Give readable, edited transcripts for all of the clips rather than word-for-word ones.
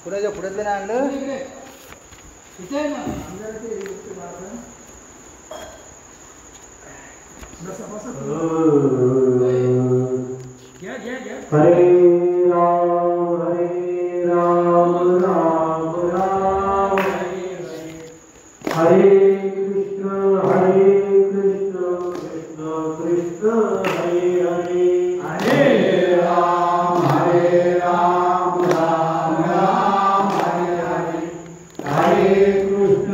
पुण्याच्या पुढ्यातले नाही आणलं हरे राम राम राम हरे कृष्ण कृष्ण कृष्ण हरे हरे हरे राम राम राम हरे हरे हरे कृष्ण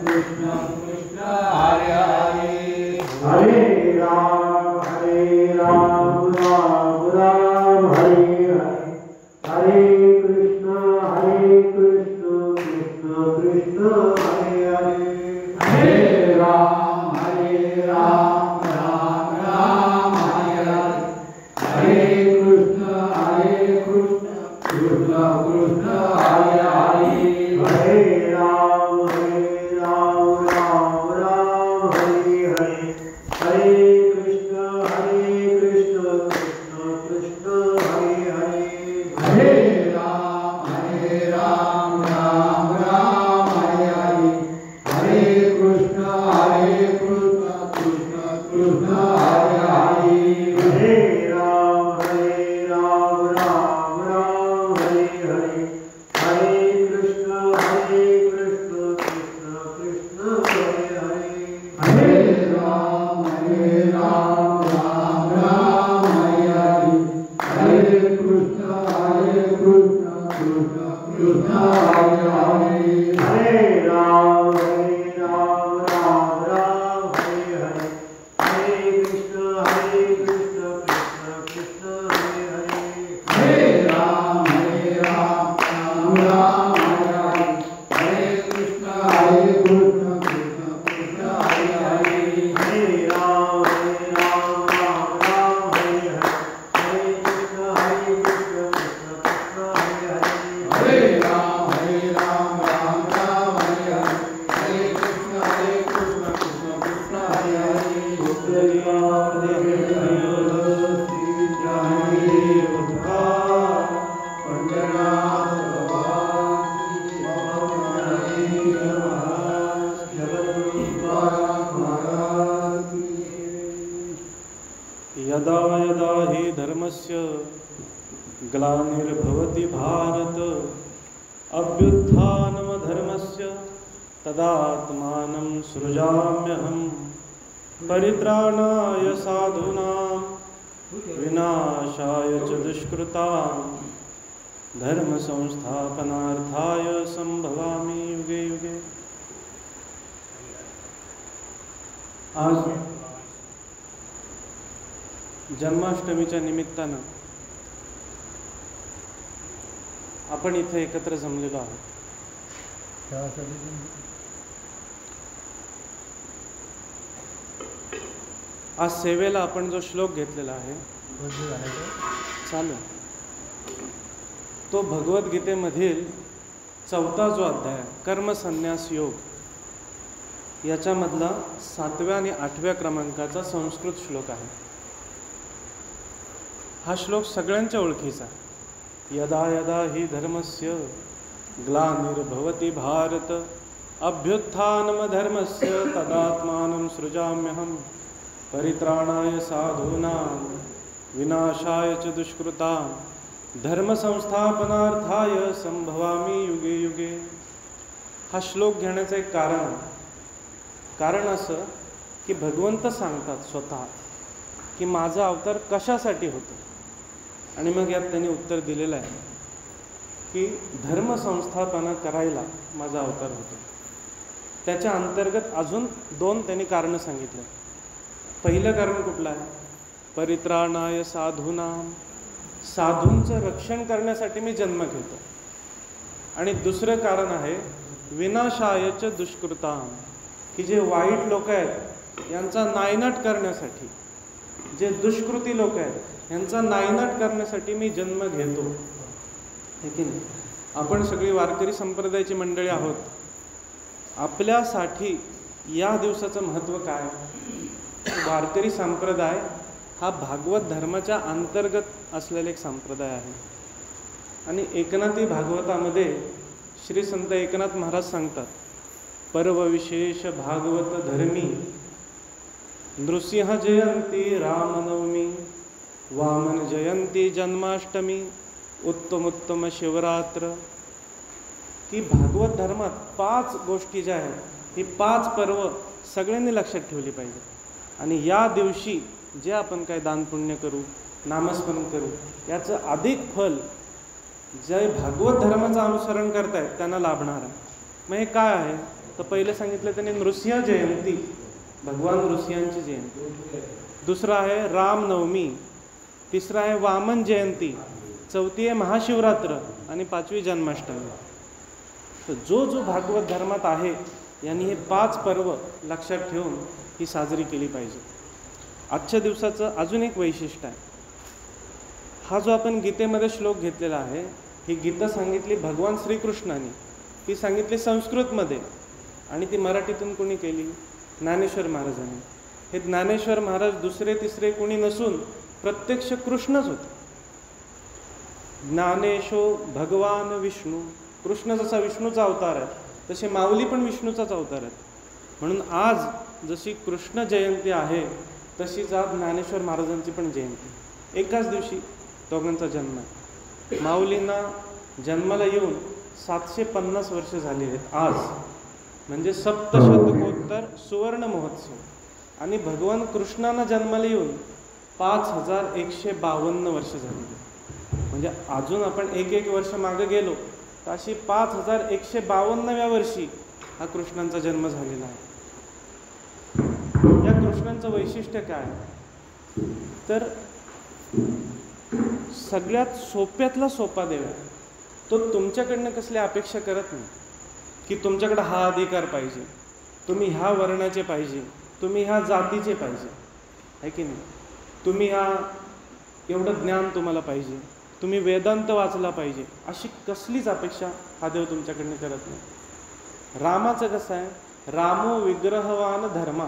कृष्ण कृष्ण हरे हरे हरे राम राम राम हरे हरे हरे कृष्ण कृष्ण कृष्ण कृष्ण हरे हरे हरे राम राम राम हरे हरे हरे कृष्ण कृष्ण कृष्ण कृष्ण हरे हरे हरे राम राम राम हरे हरे हरे कृष्ण कृष्ण कृष्ण हरे हरे हरे राम राम राम हरे हरे हरे कृष्ण कृष्ण कृष्ण हरे हरे हरे राम राम राम हरे हरे हरे कृष्ण कृष्ण कृष्ण हरे हरे हरे राम राम हरे हरे हरे कृष्ण कृष्ण कृष्ण हरे हरे हरे राम राम हरे हरे हरे कृष्ण कृष्ण कृष्ण हरे हरे हरे राम राम हरे हरे हरे कृष्ण कृष्ण कृष्ण हरे हरे हरे राम राम हरे हरे हरे कृष्ण कृष्ण कृष्ण हरे हरे हरे राम राम हरे हरे हरे कृष्ण कृष्ण कृष्ण हरे हरे श्री जानकी उद्धार पंडरनाथ यदा यदा हि धर्मस्य ग्लानिर्भवति भारत अभ्युत्थानमधर्मस्य तदात्मानं सृजाम्यहं परित्राणाय साधूनां विनाशाय च दुष्कृतां धर्मसंस्थापनार्थाय संभवामि युगे युगे। आज जन्माष्टमीच्या निमित्तानं आपण इथे एकत्र जमलेलो आहोत। आज सेवेला आपण जो श्लोक घेतलेला आहे चालू तो भगवद्गीतेमधील 4था जो अध्याय कर्मसन्यास योग याच्यामधला 7व्या आणि 8व्या क्रमांकाचा संस्कृत श्लोक आहे। हा श्लोक सगळ्यांच्या ओळखीचा। यदा यदा हि धर्मस्य ग्लानिर्भवति भारत अभ्युत्थानमधर्मस्य तदात्मानं सृजाम्यहं परित्राणाय साधूनां विनाशाय च दुष्कृतां धर्मसंस्थापनार्थाय संभवामि युगे युगे। हा श्लोक घेण्याचं एक कारण असं की भगवंत सांगतात स्वतः की माझा अवतार कशासाठी होतो, आणि मग यात त्यांनी उत्तर दिलेलं आहे की धर्मसंस्थापना करायला माझा अवतार होतो। त्याच्या अंतर्गत अजून 2 त्यांनी कारणं सांगितलं। पहिलं कारण कुठलं आहे? परित्राणाय साधूनां, साधूंचं रक्षण करण्यासाठी मी जन्म घेतो। आणि दुसरं कारण आहे विनाशाय च दुष्कृतां, की जे वाईट लोक आहेत यांचा नायनाट करण्यासाठी, जे दुष्कृती लोक आहेत यांचा नायनाट करण्यासाठी मी जन्म घेतो। हे की नाही? आपण सगळी वारकरी संप्रदायाची मंडळी आहोत। आपल्यासाठी या दिवसाचं महत्त्व काय? वारकरी संप्रदाय हा भागवत धर्माच्या अंतर्गत असलेला एक संप्रदाय आहे. आणि एकनाथी भागवतामध्ये श्री संत एकनाथ महाराज सांगतात, पर्व विशेष भागवत धर्मी, नृसिंह जयंती रामनवमी, वामन जयंती जन्माष्टमी, उत्तमोत्तम शिवरात्र. की भागवत धर्मात 5 गोष्टी ज्या आहेत, ही 5 पर्व सगळ्यांनी लक्षात ठेवली पाहिजे. आणि या दिवशी जे आपण काय दान पुण्य करू, नामस्मरण करू, याचं अधिक फल जे भागवत धर्माचं अनुसरण करतायत त्यांना लाभणार आहे. मग हे काय आहे तर पहिलं सांगितलं त्यांनी नृसिंह जयंती, भगवान नृसिंहांची जयंती. दुसरं आहे रामनवमी, तिसरं आहे वामन जयंती, चौथी आहे महाशिवरात्र आणि 5वी जन्माष्टमी. तर जो भागवत धर्मात आहे यांनी हे 5 पर्व लक्षात ठेवून ही साजरी केली पाहिजे. आजच्या दिवसाचं अजून एक वैशिष्ट्य आहे. हा जो आपण गीतेमध्ये श्लोक घेतलेला आहे, ही गीता सांगितली भगवान श्रीकृष्णाने, ती सांगितली संस्कृतमध्ये आणि ती मराठीतून कोणी केली? ज्ञानेश्वर महाराजांनी. हे ज्ञानेश्वर महाराज दुसरे तिसरे कोणी नसून प्रत्यक्ष कृष्णच होते. ज्ञानेशो भगवान विष्णू, कृष्ण जसा विष्णूचा अवतार आहे तसे माऊली पण विष्णूचाच अवतार आहे. म्हणून आज जशी कृष्ण जयंती आहे तशीच आज ज्ञानेश्वर महाराजांची पण जयंती. एकाच दिवशी दोघांचा जन्म आहे. माऊलींना जन्माला येऊन 750 वर्ष झाली आहेत आज, म्हणजे सप्तशतकोत्तर सुवर्ण महोत्सव. आणि भगवान कृष्णांना जन्माला येऊन 5152 वर्ष झाली. म्हणजे अजून आपण एक वर्ष मागे गेलो तर अशी 5152व्या वर्षी हा कृष्णांचा जन्म झालेला आहे. या कृष्णांचं वैशिष्ट्य काय तर सगळ्यात सोप्यातला सोपा देव आहे. तो तुमच्याकडनं कसली अपेक्षा करत नाही की तुमच्याकडे हा अधिकार पाहिजे, तुम्ही ह्या वर्णाचे पाहिजे, तुम्ही ह्या जातीचे पाहिजे, आहे की नाही, तुम्ही ह्या एवढं ज्ञान तुम्हाला पाहिजे, तुम्ही वेदांत वाचला पाहिजे, अशी कसलीच अपेक्षा हा देव तुमच्याकडनं करत नाही. रामाचं कसं आहे, रामो विग्रहवान धर्म.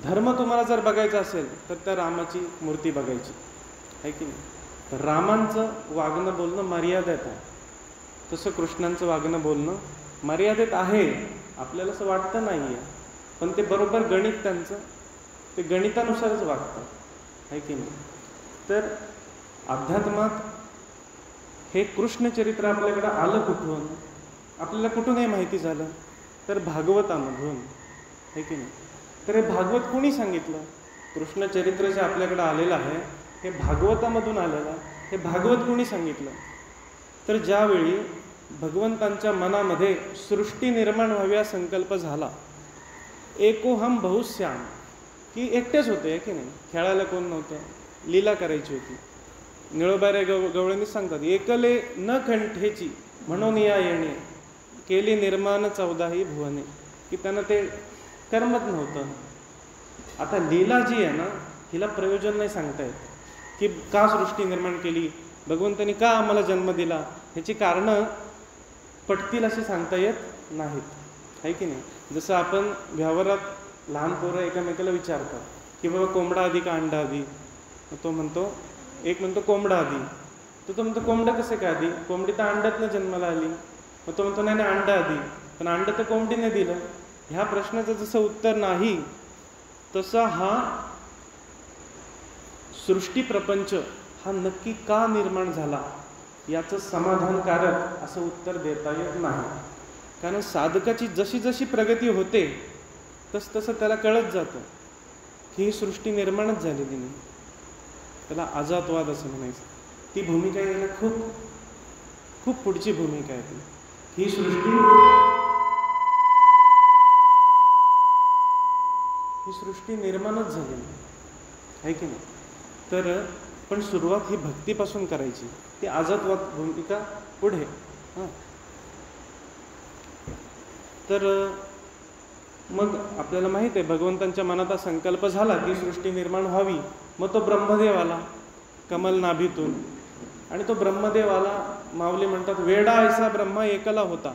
धर्म तुम्हाला जर बघायचा असेल तर त्या रामाची मूर्ती बघायची, आहे की नाही. तर रामांचं वागणं बोलणं मर्यादित आहे, तसं कृष्णांचं वागणं बोलणं मर्यादित आहे. आपल्याला असं वाटतं नाही आहे, पण ते बरोबर गणित त्यांचं ते गणितानुसारच वागतं, आहे की नाही. तर अध्यात्मात हे कृष्णचरित्र आपल्याकडे आलं कुठून, आपल्याला कुठून हे माहिती झालं तर भागवतामधून, आहे की नाही. तर हे भागवत कोणी सांगितलं? कृष्णचरित्र जे आपल्याकडे आलेलं आहे हे भागवतामधून आलेलं आहे. हे भागवत कोणी सांगितलं तर ज्यावेळी भगवंतांच्या मनामध्ये सृष्टी निर्माण व्हावी हा संकल्प झाला, एकोहम बहुश्याम, की एकटेच होते, आहे की नाही, खेळायला कोण नव्हतं, लीला करायची होती. निळोबारे गवळणी सांगतात, एकले न कंठेची म्हणून या येणे, केली निर्माण 14ही भुवने, की त्यांना ते कर्मच नव्हतं. आता लीला जी आहे ना, हिला प्रयोजन नाही सांगता येत की का सृष्टी निर्माण केली, भगवंतांनी का आम्हाला जन्म दिला, ह्याची कारणं पटतील असे सांगता येत नाहीत, आहे की नाही. जसं आपण व्यवहारात लहान पोरं एकमेकाला विचारतात की बाबा कोंबडा आधी का अंडा आधी, तो म्हणतो, एक म्हणतो कोंबडा आधी, तो म्हणतो कोंबडा कसे काय आधी, कोंबडी तर अंड्यातनं जन्माला आली. मग तो म्हणतो नाही अंडा आधी, पण अंड तर कोंबडीने दिलं. ह्या प्रश्नाचं जसं उत्तर नाही तसा हा सृष्टी प्रपंच हा नक्की का निर्माण झाला याचं समाधानकारक असं उत्तर देता येत नाही. कारण साधकाची जशी जशी प्रगती होते तसं त्याला कळत जातं की ही सृष्टी निर्माणच झालेली नाही. त्याला अजातवाद असं म्हणायचं. ती भूमिका यायला खूप खूप पुढची भूमिका आहे ती. ही सृष्टी निर्माणच झालेली आहे की नाही. तर पण सुरुवात ही भक्तीपासून करायची, ती अजातवाद भूमिका पुढे. तर मग आपल्याला माहित आहे भगवंतांच्या मनात हा संकल्प झाला की सृष्टी निर्माण व्हावी. मग तो ब्रह्मदेव आला कमल नाभीतून, आणि तो ब्रह्मदेव आला, माऊली म्हणतात वेडा ऐसा ब्रह्मा एकला होता.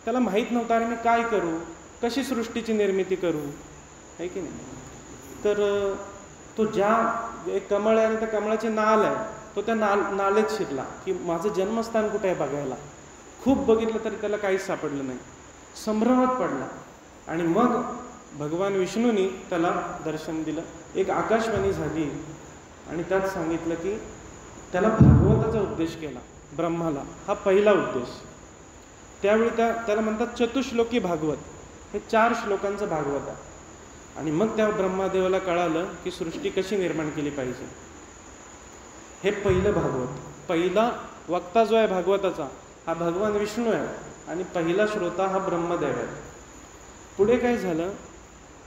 त्याला माहीत नव्हता अरे मी काय करू, कशी सृष्टीची निर्मिती करू, आहे की नाही. तर तो ज्या एक कमळ आहे आणि त्या कमळाची नाल आहे, तो त्या नालेत शिरला की माझं जन्मस्थान कुठे आहे बघायला. खूप बघितलं तरी त्याला काहीच सापडलं नाही. संभ्रमात पडला आणि मग भगवान विष्णूंनी त्याला दर्शन दिलं. एक आकाशवाणी झाली आणि त्यात सांगितलं की त्याला भागवताचा उपदेश केला ब्रह्माला. हा पहिला उपदेश. त्यावेळी त्याला म्हणतात चतुश्लोकी भागवत. हे 4 श्लोकांचं भागवत आहे. आणि मग त्या ब्रह्मादेवाला कळालं की सृष्टी कशी निर्माण केली पाहिजे. हे पहिलं भागवत. पहिला वक्ता जो आहे भागवताचा हा भगवान विष्णू आहे आणि पहिला श्रोता हा ब्रह्मदेव आहे. पुढे काय झालं,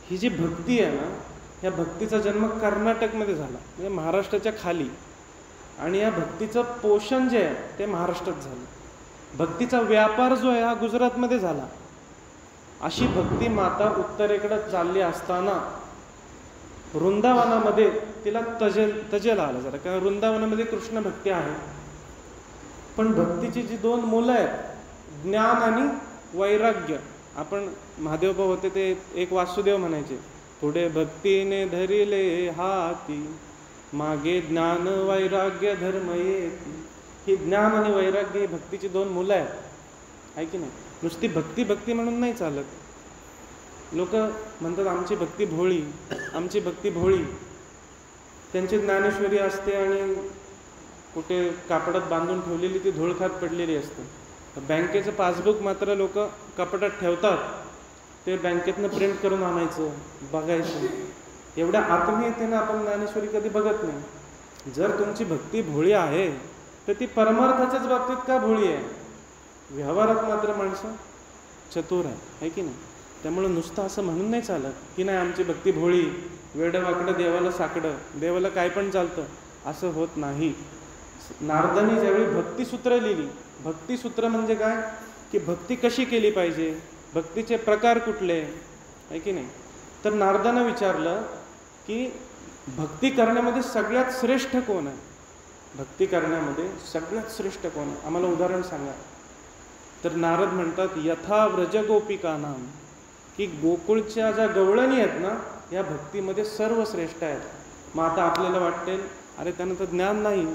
ही जी भक्ती आहे ना, या भक्तीचा जन्म कर्नाटकमध्ये झाला, म्हणजे महाराष्ट्राच्या खाली. आणि या भक्तीचं पोषण जे आहे ते महाराष्ट्रात झालं. भक्तीचा व्यापार जो आहे हा गुजरातमध्ये झाला. अशी भक्ती माता उत्तरेकडे चालली असताना वृंदावनामध्ये तिला तजेला आलं जरा, कारण वृंदावनामध्ये कृष्ण भक्ती आहे. पण भक्तीची जी 2 मुलं आहेत, ज्ञान आणि वैराग्य. आपण महादेवबा होते ते एक वासुदेव म्हणायचे, पुढे भक्तीने धरिले हाती, मागे ज्ञान वैराग्य धर्म येती. ही ज्ञान आणि वैराग्य ही भक्तीची 2 मुलं आहेत, आहे की नाही. नुसती भक्ती म्हणून नाही चालत. लोक म्हणतात आमची भक्ती भोळी, आमची भक्ती भोळी. त्यांची ज्ञानेश्वरी असते आणि कुठे कापडात बांधून ठेवलेली ती धूळ खात पडलेली असते. बँकेचं पासबुक मात्र लोक कपाटात ठेवतात, ते बँकेतनं प्रिंट करून आणायचं, बघायचं. एवढ्या आत्मीयतेनं आपण ज्ञानेश्वरी कधी बघत नाही. जर तुमची भक्ती भोळी आहे तर ती परमार्थाच्याच बाबतीत का भोळी आहे? व्यवहारात मात्र माणसं चतुर आहे की नाही. त्यामुळे नुसतं असं म्हणून नाही चालत की नाही आमची भक्ती भोळी, वेडं वाकडं देवाला साकडं, देवाला काय पण चालतं, असं होत नाही. नारदांनी ज्यावेळी भक्तिसूत्र लिहिली, भक्तिसूत्र म्हणजे काय की भक्ती कशी केली पाहिजे, भक्तीचे प्रकार कुठले, आहे की नाही. तर नारदांना विचारलं की भक्ती करण्यामध्ये सगळ्यात श्रेष्ठ कोण आहे, भक्ती करण्यामध्ये सगळ्यात श्रेष्ठ कोण आहे, आम्हाला उदाहरण सांगा. तर नारद म्हणतात यथा व्रजगोपिका नाम, की गोकुळच्या ज्या गवळणी आहेत ना या भक्तीमध्ये सर्व श्रेष्ठ आहेत. मग आता आपल्याला वाटेल अरे त्यांना तर ज्ञान नाही,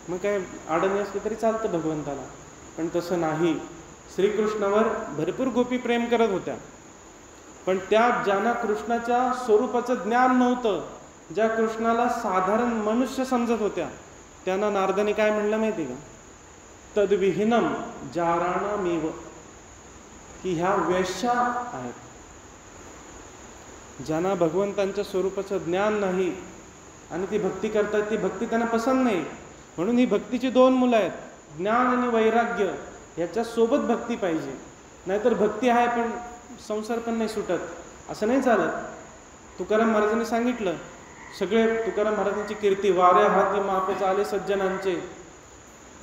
मग काय अडणी असली तरी चालतं भगवंताला. पण तसं नाही. श्रीकृष्णावर भरपूर गोपी प्रेम करत होत्या, पण त्या ज्यांना कृष्णाच्या स्वरूपाचं ज्ञान नव्हतं, ज्या कृष्णाला साधारण मनुष्य समजत होत्या, त्यांना नारदाने काय म्हणलं माहिती का, तद्विहीनम जाराणामेव, की ह्या वेश्या आहेत. ज्यांना भगवंतांच्या स्वरूपाचं ज्ञान नाही आणि ती भक्ती करतात, ती भक्ती त्यांना पसंत नाही. म्हणून ही भक्तीची 2 मुलं आहेत, ज्ञान आणि वैराग्य. ह्याच्या सोबत भक्ती पाहिजे, नाहीतर भक्ती आहे पण संसार पण नाही सुटत, असं नाही चालत. तुकाराम महाराजांनी सांगितलं, सगळे तुकाराम महाराजांची कीर्ती, वाऱ्या हाती माप चाले सज्जनांचे.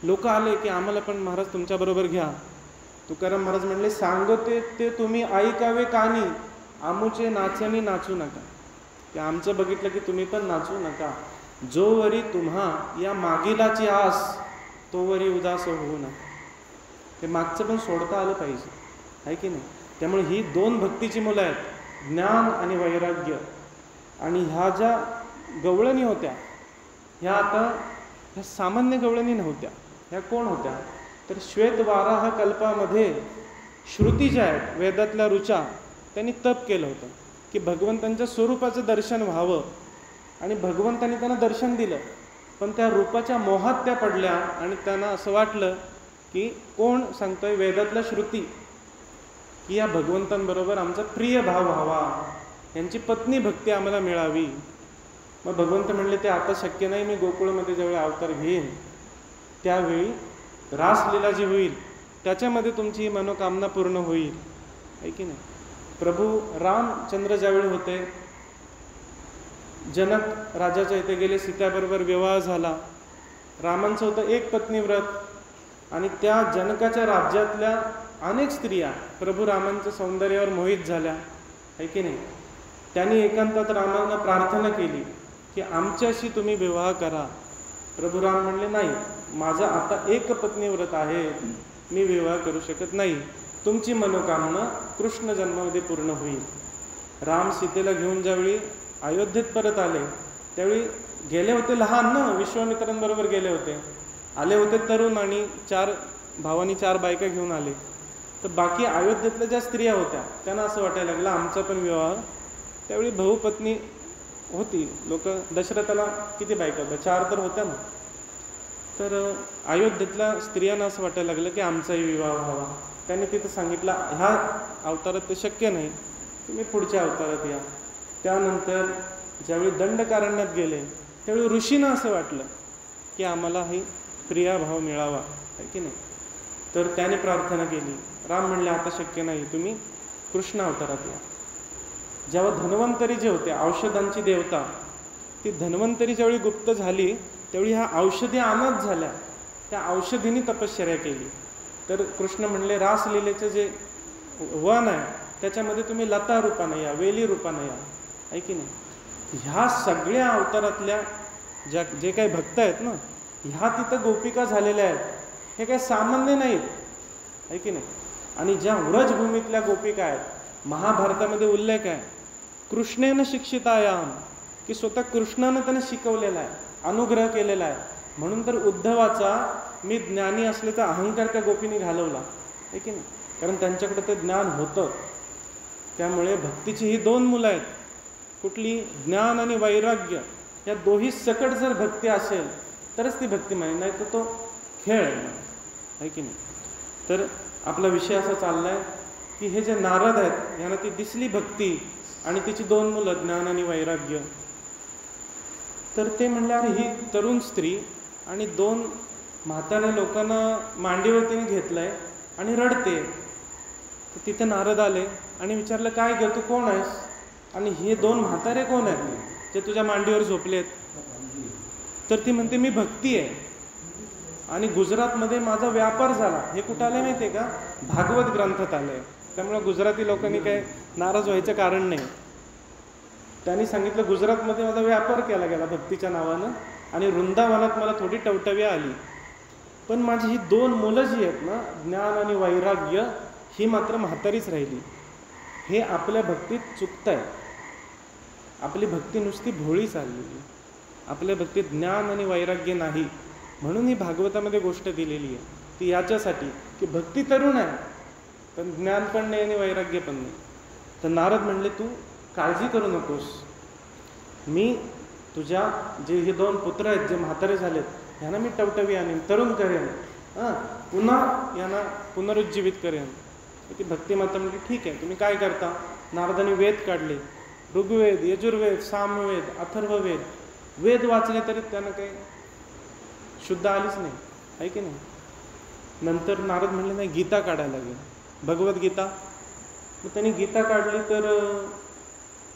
लोक आले की आम्हाला पण महाराज तुमच्याबरोबर घ्या. तुकाराम महाराज म्हणले, सांगते ते तुम्ही ऐकावे कानी, आमुचे नाचणी नाचू नका. की आमचं बघितलं की तुम्ही पण नाचू नका. जोवरी तुम्हा या मागीलाची आस, तोवरी उदास होऊ नका. ते मागचं पण सोडता आलं पाहिजे, आहे की नाही. त्यामुळे ही 2 भक्तीची मुलं आहेत, ज्ञान आणि वैराग्य. आणि ह्या ज्या गवळणी होत्या ह्या आता ह्या सामान्य गवळणी नव्हत्या. ह्या कोण होत्या, तर श्वेतवाराह कल्पामध्ये श्रुती ज्या आहेत वेदातल्या ऋचा, त्यांनी तप केलं होतं की भगवंतांच्या स्वरूपाचं दर्शन व्हावं. आणि भगवंतांनी त्यांना दर्शन दिलं, पण त्या रूपाच्या मोहात त्या पडल्या आणि त्यांना असं वाटलं की कोण सांगतोय, वेदातल्या श्रुती, की या भगवंतांबरोबर आमचा प्रिय भाव व्हावा, यांची पत्नी भक्ती आम्हाला मिळावी. मग भगवंत म्हणले ते आता शक्य नाही, मी गोकुळमध्ये ज्यावेळी अवतार घेईन त्यावेळी रासलीला जी होईल त्याच्यामध्ये तुमची ही मनोकामना पूर्ण होईल, आहे की नाही. प्रभू रामचंद्र ज्यावेळी होते, जनक राजाच्या इथे गेले, सीताबरोबर विवाह झाला. रामांचं होतं 1 पत्नी व्रत आणि त्या जनकाच्या राज्यातल्या अनेक स्त्रिया प्रभू रामांच्या सौंदर्यावर मोहित झाल्या, आहे की नाही. त्यांनी एकांतात रामांना प्रार्थना केली की आमच्याशी तुम्ही विवाह करा. प्रभू राम म्हणले नाही, माझा आता 1 पत्नी व्रत आहे, मी विवाह करू शकत नाही. तुमची मनोकामना कृष्ण जन्मामध्ये पूर्ण होईल. राम सीतेला घेऊन ज्यावेळी अयोध्येत परत आले त्यावेळी गेले होते लहान ना, विश्वामित्रांबरोबर गेले होते, आले होते तरुण आणि 4 भावांनी 4 बायका घेऊन आले. तर बाकी अयोध्येतल्या ज्या स्त्रिया होत्या त्यांना असं वाटायला लागलं आमचा पण विवाह. त्यावेळी भाऊ पत्नी होती, लोक दशरथाला किती बायका होत्या, 4 तर होत्या ना. तर अयोध्येतल्या स्त्रियांना असं वाटायला लागलं की आमचाही विवाह व्हावा. त्याने तिथं सांगितलं ह्या अवतारात ते शक्य नाही, तुम्ही पुढच्या अवतारात या. त्यानंतर ज्यावेळी दंडकारण्यात गेले त्यावेळी ऋषींना असं वाटलं की आम्हालाही प्रियाभाव मिळावा, आहे की नाही. तर त्याने प्रार्थना केली. राम म्हणले आता शक्य नाही, तुम्ही कृष्ण अवतारात या. जेव्हा धन्वंतरी जे होते औषधांची देवता, ती धन्वंतरी ज्यावेळी गुप्त झाली त्यावेळी ह्या औषधी अनाथ झाल्या, त्या औषधींनी तपश्चर्या केली. तर कृष्ण म्हणले रासलीलेचं जे वन आहे त्याच्यामध्ये तुम्ही लता रूपानं या, वेली रूपानं या, आहे की नाही. ह्या सगळ्या अवतारातल्या जे काही भक्त आहेत ना, ह्या तिथं गोपिका झालेल्या आहेत. हे काही सामान्य नाहीत, आहे की नाही. आणि ज्या व्रजभूमीतल्या गोपिका आहेत, महाभारतामध्ये उल्लेख आहे कृष्णेनं शिक्षितायाम, की स्वतः कृष्णानं त्यांना शिकवलेला आहे, अनुग्रह केलेला आहे. म्हणून तर उद्धवाचा मी ज्ञानी असल्याचा अहंकार त्या गोपीने घालवला, आहे की नाही. कारण त्यांच्याकडे ते ज्ञान होतं. त्यामुळे भक्तीची ही 2 मुलं आहेत, कुठली ज्ञान आणि वैराग्य, या दोही सकट जर भक्ती असेल तरच ती भक्ती माने, नाही तर तो खेळ आहे की नाही. तर आपला विषय असा चाललाय की हे जे नारद आहेत यांना ती दिसली भक्ती आणि तिची 2 मुलं ज्ञान आणि वैराग्य. तर ते म्हणले अरे ही तरुण स्त्री आणि 2 म्हाताऱ्या लोकांना मांडीवर तिने घेतलंय आणि रडते. तर तिथे नारद आले आणि विचारलं काय ग, तू कोण आहेस आणि हे 2 म्हातारे कोण आहेत जे तुझ्या मांडीवर झोपलेत. तर ती म्हणते मी भक्ती आहे आणि गुजरातमध्ये माझा व्यापार झाला. हे कुठं आलंय माहितीये का, भागवत ग्रंथात आलंय. त्यामुळे गुजराती लोकांनी काही नाराज व्हायचं कारण नाही. त्यांनी सांगितलं गुजरातमध्ये माझा व्यापार केला गेला भक्तीच्या नावानं आणि वृंदावनात मला थोडी टवटवी आली, पण माझी ही 2 मुलं जी आहेत ना, ज्ञान आणि वैराग्य, ही मात्र म्हातारीच राहिली. हे आपल्या भक्तीत चुकतंय. आपली भक्ती नुसती भोळी चाललेली, आपल्या भक्तीत ज्ञान आणि वैराग्य नाही. म्हणून ही भागवतामध्ये गोष्ट दिलेली आहे ती याच्यासाठी की भक्ती तरुण आहे पण ज्ञान पण नाही आणि वैराग्य पण नाही. तर नारद म्हणले तू काळजी करू नकोस, मी तुझ्या जे हे 2 पुत्र आहेत जे म्हातारे झालेत यांना मी टवटवी आणेन, तरुण करेन, पुन्हा यांना पुनरुज्जीवित करेन. ती भक्ती माता म्हणजे ठीक आहे, तुम्ही काय करता. नारदाने वेद काढले, ऋग्वेद, यजुर्वेद, सामवेद, अथर्ववेद, वेद वाचले तरी त्यांना काही शुद्ध आलीच नाही, आहे की नाही. नंतर नारद म्हणले नाही गीता काढायला लागेल, भगवद्गीता. मग त्यांनी गीता काढली तर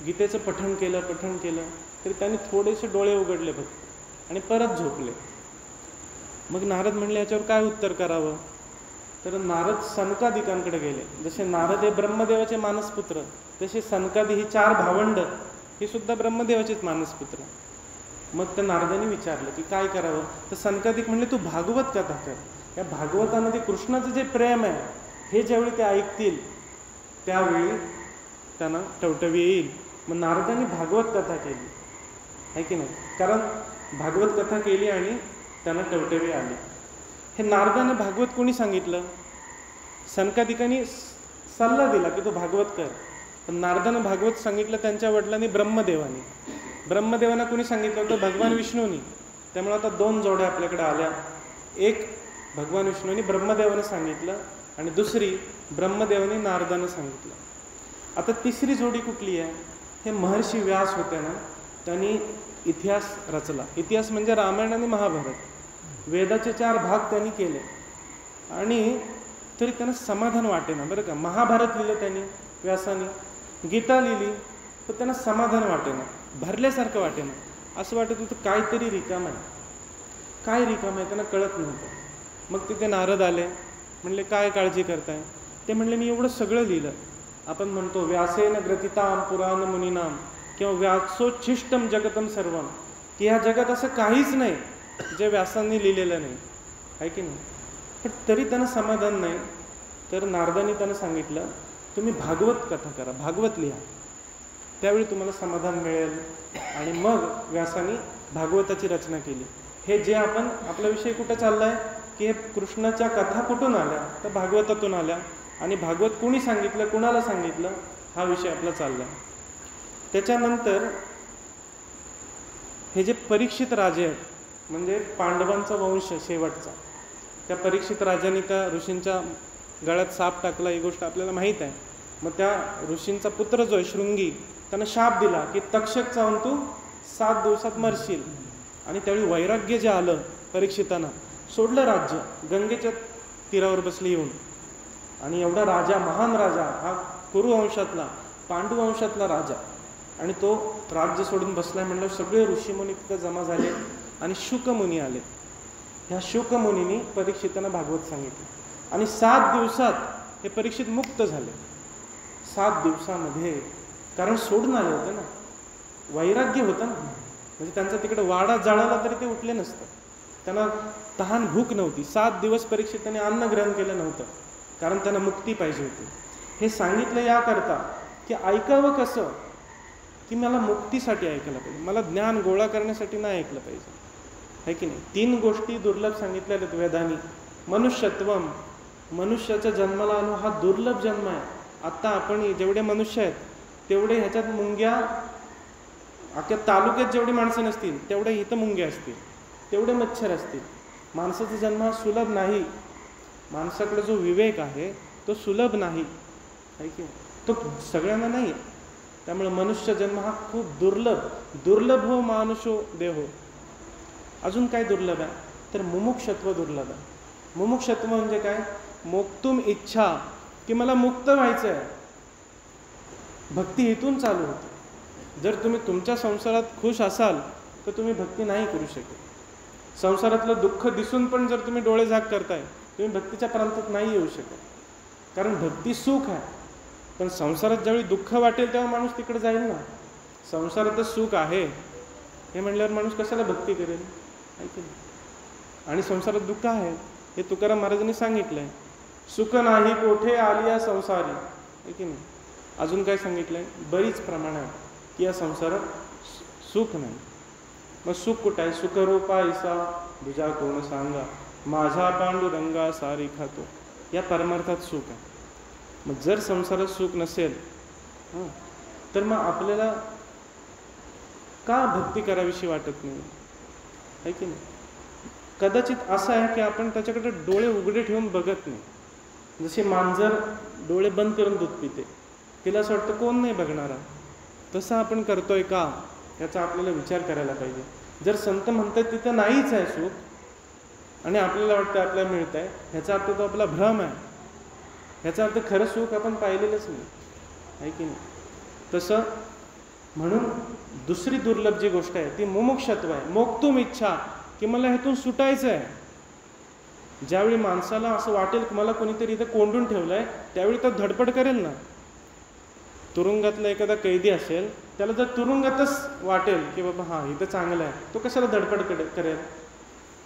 गीतेचं पठण केलं तरी त्यांनी थोडेसे डोळे उघडले फक्त आणि परत झोपले. मग नारद म्हणले याच्यावर काय उत्तर करावं. तर नारद सनकादिकांकडे गेले. जसे नारद हे ब्रह्मदेवाचे मानसपुत्र, तसे सनकादी ही 4 भावंड ही सुद्धा ब्रह्मदेवाचेच मानसपुत्र. मग त्या नारदाने विचारलं की काय करावं. तर सनकादिक म्हणले तू भागवत कथा कर. या भागवतामध्ये कृष्णाचं जे प्रेम आहे हे ज्यावेळी ते ऐकतील त्यावेळी त्यांना टवटवी येईल. मग नारदाने भागवत कथा केली, आहे की नाही. कारण भागवत कथा केली आणि त्यांना टवटवी आली. हे नारदाने भागवत कोणी सांगितलं. सनकादिकांनी सल्ला दिला की तू भागवत कर, पण नारदानं भागवत सांगितलं त्यांच्या वडिलांनी ब्रह्मदेवानी. ब्रह्मदेवांना कोणी सांगितलं होतं भगवान विष्णूनी. त्यामुळे आता 2 जोड्या आपल्याकडे आल्या. एक भगवान विष्णूनी ब्रह्मदेवाने सांगितलं आणि दुसरी ब्रह्मदेवाने नारदानं सांगितलं. आता तिसरी जोडी कुठली आहे. हे महर्षी व्यास होते ना, त्यांनी इतिहास रचला. इतिहास म्हणजे रामायण आणि महाभारत, वेदाचे 4 भाग त्यांनी केले आणि तरी त्यांना समाधान वाटेना बरं का. महाभारत लिहिलं त्यांनी व्यासाने, गीता लिहिली तर त्यांना समाधान वाटेना, भरल्यासारखं वाटेना. असं वाटत होतं काहीतरी रिकाम आहे, काय रिकाम आहे त्यांना कळत नव्हतं. मग तिथे नारद आले, म्हणले काय काळजी करताय. ते म्हणले मी एवढं सगळं लिहिलं. आपण म्हणतो व्यासेन ग्रथिताम पुराण मुनीनाम किंवा व्यासोच्छिष्टम जगतम सर्वम, की ह्या जगात असं काहीच नाही जे व्यासांनी लिहिलेलं नाही, आहे की नाही. पण तरी त्यांना समाधान नाही. तर नारदांनी त्यांना सांगितलं तुम्ही भागवत कथा करा, भागवत लिहा. त्यावेळी तुम्हाला समाधान मिळेल. आणि मग व्यासाने भागवताची रचना केली. हे जे आपण आपला विषय कुठं चाललाय की हे कृष्णाच्या कथा कुठून आल्या, तर भागवतातून आल्या. आणि भागवत कोणी सांगितलं, कुणाला सांगितलं, हा विषय आपला चालला. त्याच्यानंतर हे जे परीक्षित राजे आहेत, म्हणजे पांडवांचा वंश शेवटचा, त्या परीक्षित राजाने त्या ऋषींच्या गळ्यात साप टाकला, ही गोष्ट आपल्याला माहीत आहे. मग त्या ऋषींचा पुत्र जो आहे शृंगी, त्यानं शाप दिला की तक्षक चावून तू 7 दिवसात मरशील. आणि त्यावेळी वैराग्य जे आलं परीक्षितांना, सोडलं राज्य, गंगेच्या तीरावर बसले येऊन. आणि एवढा राजा, महान राजा, हा कुरुवंशातला, पांडुवंशातला राजा, आणि तो राज्य सोडून बसलाय म्हणलं. सगळे ऋषीमुनी तिथं जमा झाले आणि शुकमुनी आले. ह्या शुकमुनींनी परीक्षितांना भागवत सांगितलं. आणि 7 दिवसात हे परीक्षित मुक्त झाले. 7 दिवसामध्ये, कारण सोडून आले होते ना, वैराग्य होतं ना. म्हणजे त्यांचा तिकडे वाडा जळाला तरी ते उठले नसतं. त्यांना तहान भूक नव्हती. 7 दिवस परीक्षितांनी अन्न ग्रहण केलं नव्हतं, कारण त्यांना मुक्ती पाहिजे होती. हे सांगितलं याकरता की ऐकावं कसं, की मला मुक्तीसाठी ऐकायला पाहिजे, मला ज्ञान गोळा करण्यासाठी नाही ऐकलं पाहिजे, है की नाही. 3 गोष्टी दुर्लभ सांगितल्या आहेत वेदांनी. मनुष्यत्वम, मनुष्याच्या जन्माला आलो हा दुर्लभ जन्म आहे. आत्ता आपण जेवढे मनुष्य आहेत तेवढे ह्याच्यात मुंग्या, अख्ख्या तालुक्यात जेवढी माणसं नसतील तेवढे इथं मुंग्या असतील, तेवढे मच्छर असतील. माणसाचा जन्म हा सुलभ नाही. माणसाकडे जो विवेक आहे तो सुलभ नाही, है की तो सगळ्यांना नाही. त्यामुळे मनुष्य जन्म हा खूप दुर्लभ. दुर्लभ हो मानुषो देहो. अजून काय दुर्लभ आहे, तर मुमुक्षत्व दुर्लभ आहे. मुमुक्षत्व म्हणजे काय, मोक्तुम इच्छा, की मला मुक्त व्हायचं आहे. भक्ती इथून चालू होते. जर तुम्ही तुमच्या संसारात खुश असाल तर तुम्ही भक्ती नाही करू शकत. संसारातलं दुःख दिसून पण जर तुम्ही डोळे झाक करताय, तुम्ही भक्तीच्या प्रांतात नाही येऊ शकत. कारण भक्ती सुख आहे. पण संसारात ज्यावेळी दुःख वाटेल तेव्हा माणूस तिकडे जाईल ना. संसारातच सुख आहे हे म्हणल्यावर माणूस कशाला भक्ती करेल, आहे की नाही. आणि संसारात दुःख आहे हे तुकाराम महाराजांनी सांगितलंय. सुख नाही कोठे आलिया संसारी, आहे की नाही. अजून काय सांगितलंय, बरीच प्रमाण आहे की या संसारात सुख नाही. मग सुख कुठं आहे, सुखरूपा ऐसा दुजा कोण सांगा, माझा पांडुरंगा सारी खातो. या परमार्थात सुख आहे. मग जर संसारात सुख नसेल तर मग आपल्याला का भक्ती करावीशी वाटत नाही, आहे की नाही. कदाचित असं आहे की आपण त्याच्याकडे डोळे उघडे ठेवून बघत नाही. जसे मांजर डोळे बंद करून दूध पिते, तिला असं वाटतं कोण नाही बघणारा. तसं आपण करतोय का, याचा आपल्याला विचार करायला पाहिजे. जर संत म्हणतात तिथं नाहीच आहे सुख आणि आपल्याला वाटतं आपल्याला मिळत आहे, ह्याचा अर्थ तो आपला भ्रम आहे. ह्याचा अर्थ खरं सुख आपण पाहिलेलंच नाही, आहे की नाही. तसं म्हणून दुसरी दुर्लभ जी गोष्ट आहे ती मुमुक्षत्व आहे. मोक्तुम इच्छा, की मला ह्यातून सुटायचं आहे. ज्यावेळी माणसाला असं वाटेल की मला कोणीतरी इथं कोंडून ठेवलंय, त्यावेळी तो धडपड करेल ना. तुरुंगातला एखादा कैदी असेल, त्याला जर तुरुंगातच वाटेल की बाबा हां इथं चांगलं आहे, तो कशाला धडपड करेल.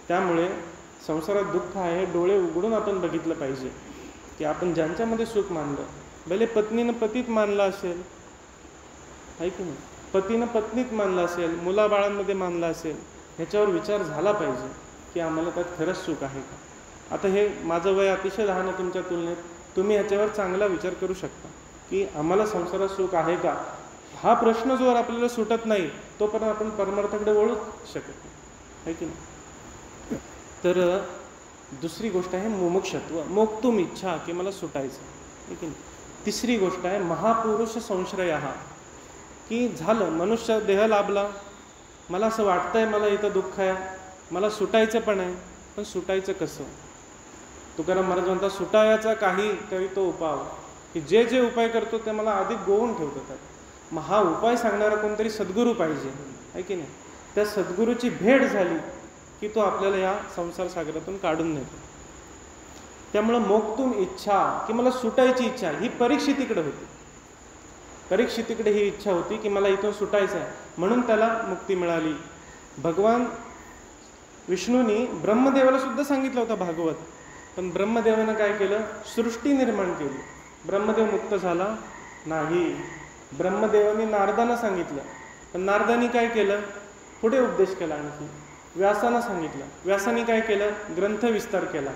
त्यामुळे संसारात दुःख आहे, डोळे उघडून आपण बघितलं पाहिजे की आपण ज्यांच्यामध्ये सुख मानलं, भले पत्नीनं पतीत मानलं असेल, आहे की नाही, पतीनं पत्नीत मानलं असेल, मुलाबाळांमध्ये मानलं असेल, ह्याच्यावर विचार झाला पाहिजे की आम्हाला त्यात खरंच सुख आहे का. आता हे माझं वय अतिशय लहान आहे तुमच्या तुलनेत, तुम्ही ह्याच्यावर चांगला विचार करू शकता की आम्हाला संसारात सुख आहे का. हा प्रश्न जोवर आपल्याला सुटत नाही तोपर्यंत आपण परमार्थाकडे वळू शकत नाही, आहे की नाही. तर दुसरी गोष्ट आहे मुमुक्षत्व, मोक्तुम इच्छा, की मला सुटायचं, आहे की नाही. तिसरी गोष्ट आहे महापुरुष संश्रय, की झालं मनुष्य देह लाभला, मला असं वाटतंय मला इथं दुःख आहे, मला सुटायचं पण आहे, पण सुटायचं कसं. तुकाराम महाराज म्हणतात सुटायचा काही तरी तो उपाय, की जे जे उपाय करतो ते मला अधिक गोवून ठेवतात. मग हा उपाय सांगणारा कोणतरी सद्गुरू पाहिजे, आहे की नाही. त्या सद्गुरूची भेट झाली की तो आपल्याला या संसार सागरातून काढून नेतो. त्यामुळं मोक्तुम इच्छा, की मला सुटायची इच्छा, ही परीक्षितीकडे होती. परीक्षितीकडे ही इच्छा होती की मला इथून सुटायचं आहे, म्हणून त्याला मुक्ती मिळाली. भगवान विष्णूंनी ब्रह्मदेवाला सुद्धा सांगितलं होतं भागवत, पण ब्रह्मदेवानं काय केलं, सृष्टी निर्माण केली. ब्रह्मदेव मुक्त झाला नाही. ब्रह्मदेवानी नारदांना सांगितलं, पण नारदांनी काय केलं, पुढे उपदेश केला. आणखी व्यासांना सांगितलं, व्यासांनी काय केलं, ग्रंथ विस्तार केला.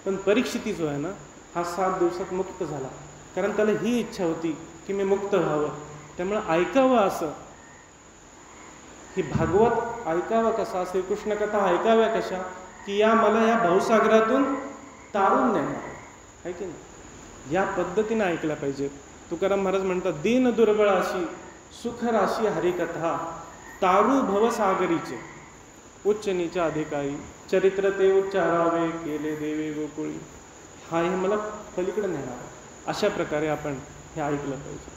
पण परीक्षिती जो आहे ना, हा 7 दिवसात मुक्त झाला, कारण त्याला ही इच्छा होती की मी मुक्त व्हावं. त्यामुळे ऐकावं असं, की भागवत ऐकावं कसा, श्रीकृष्ण कथा ऐकाव्या कशा, की या मला या भवसागरातून तारून नेणार आहे की नाही, या पद्धतीने ऐकल्या पाहिजे. तुकाराम महाराज म्हणतात, दीन दुर्बळ अशी सुख राशी हरिकथा, तारू भवसागरीचे उच्च नीच अधिकारी, चरित्र ते उच्चारावे केले देवे गोकुळी. हा हे मला पलीकडे नेणार. अशा प्रकारे आपण हे ऐकलं पाहिजे.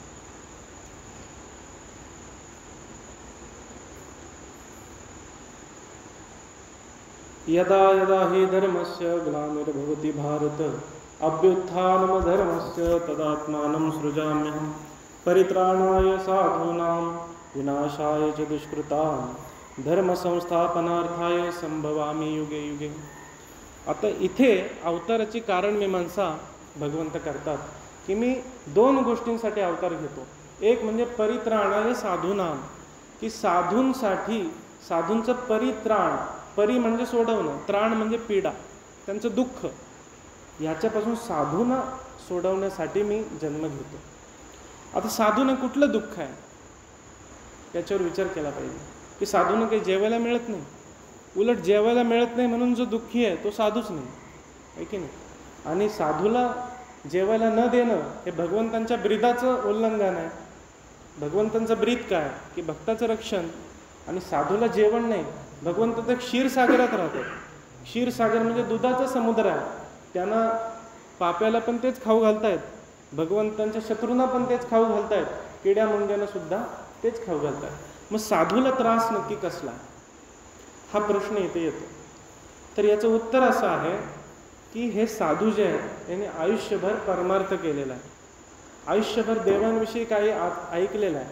यदा यदा हि धर्मस्य ग्लानिर्भवति भारत अभ्युत्थानं धर्मस्य तदात्मानं सृजाम्यहं परित्राणाय साधूनां विनाशाय च दुष्कृतां धर्म संस्थापनार्थाय संभवामि युगे युगे. आता इथे अवताराची कारण मीमांसा भगवंत करतात, की मी 2 गोष्टींसाठी अवतार घेतो. एक म्हणजे परित्राणाय साधूनां, की साधूंसाठी, साधूंचं परित्राण, परी म्हणजे सोडवणं, त्राण म्हणजे पीडा, त्यांचं दुःख, याच्यापासून साधूंना सोडवण्यासाठी मी जन्म घेतो. आता साधूनं कुठलं दुःख आहे याच्यावर विचार केला पाहिजे, की साधूनं काही जेवायला मिळत नाही, उलट जेवायला मिळत नाही म्हणून जो दुःखी आहे तो साधूच नाही, आहे की नाही. आणि साधूला जेवायला न देणं हे भगवंतांच्या ब्रीदाचं उल्लंघन आहे. भगवंतांचं ब्रीद काय, की भक्ताचं रक्षण. आणि साधूला जेवण नाही, भगवंत तर क्षीरसागरात राहतात. क्षीरसागर म्हणजे दुधाचा समुद्र आहे. त्यांना पाप्याला पण तेच खाऊ घालतायत, भगवंतांच्या शत्रूंना पण तेच खाऊ घालतायत, किड्या मुंग्यांना सुद्धा तेच खाऊ घालतायत. मग साधूला त्रास नक्की कसला, हा प्रश्न इथे येतो. तर याचं उत्तर असं आहे की हे साधू जे आहेत यांनी आयुष्यभर परमार्थ केलेला आहे, आयुष्यभर देवांविषयी काही ऐकलेलं आहे,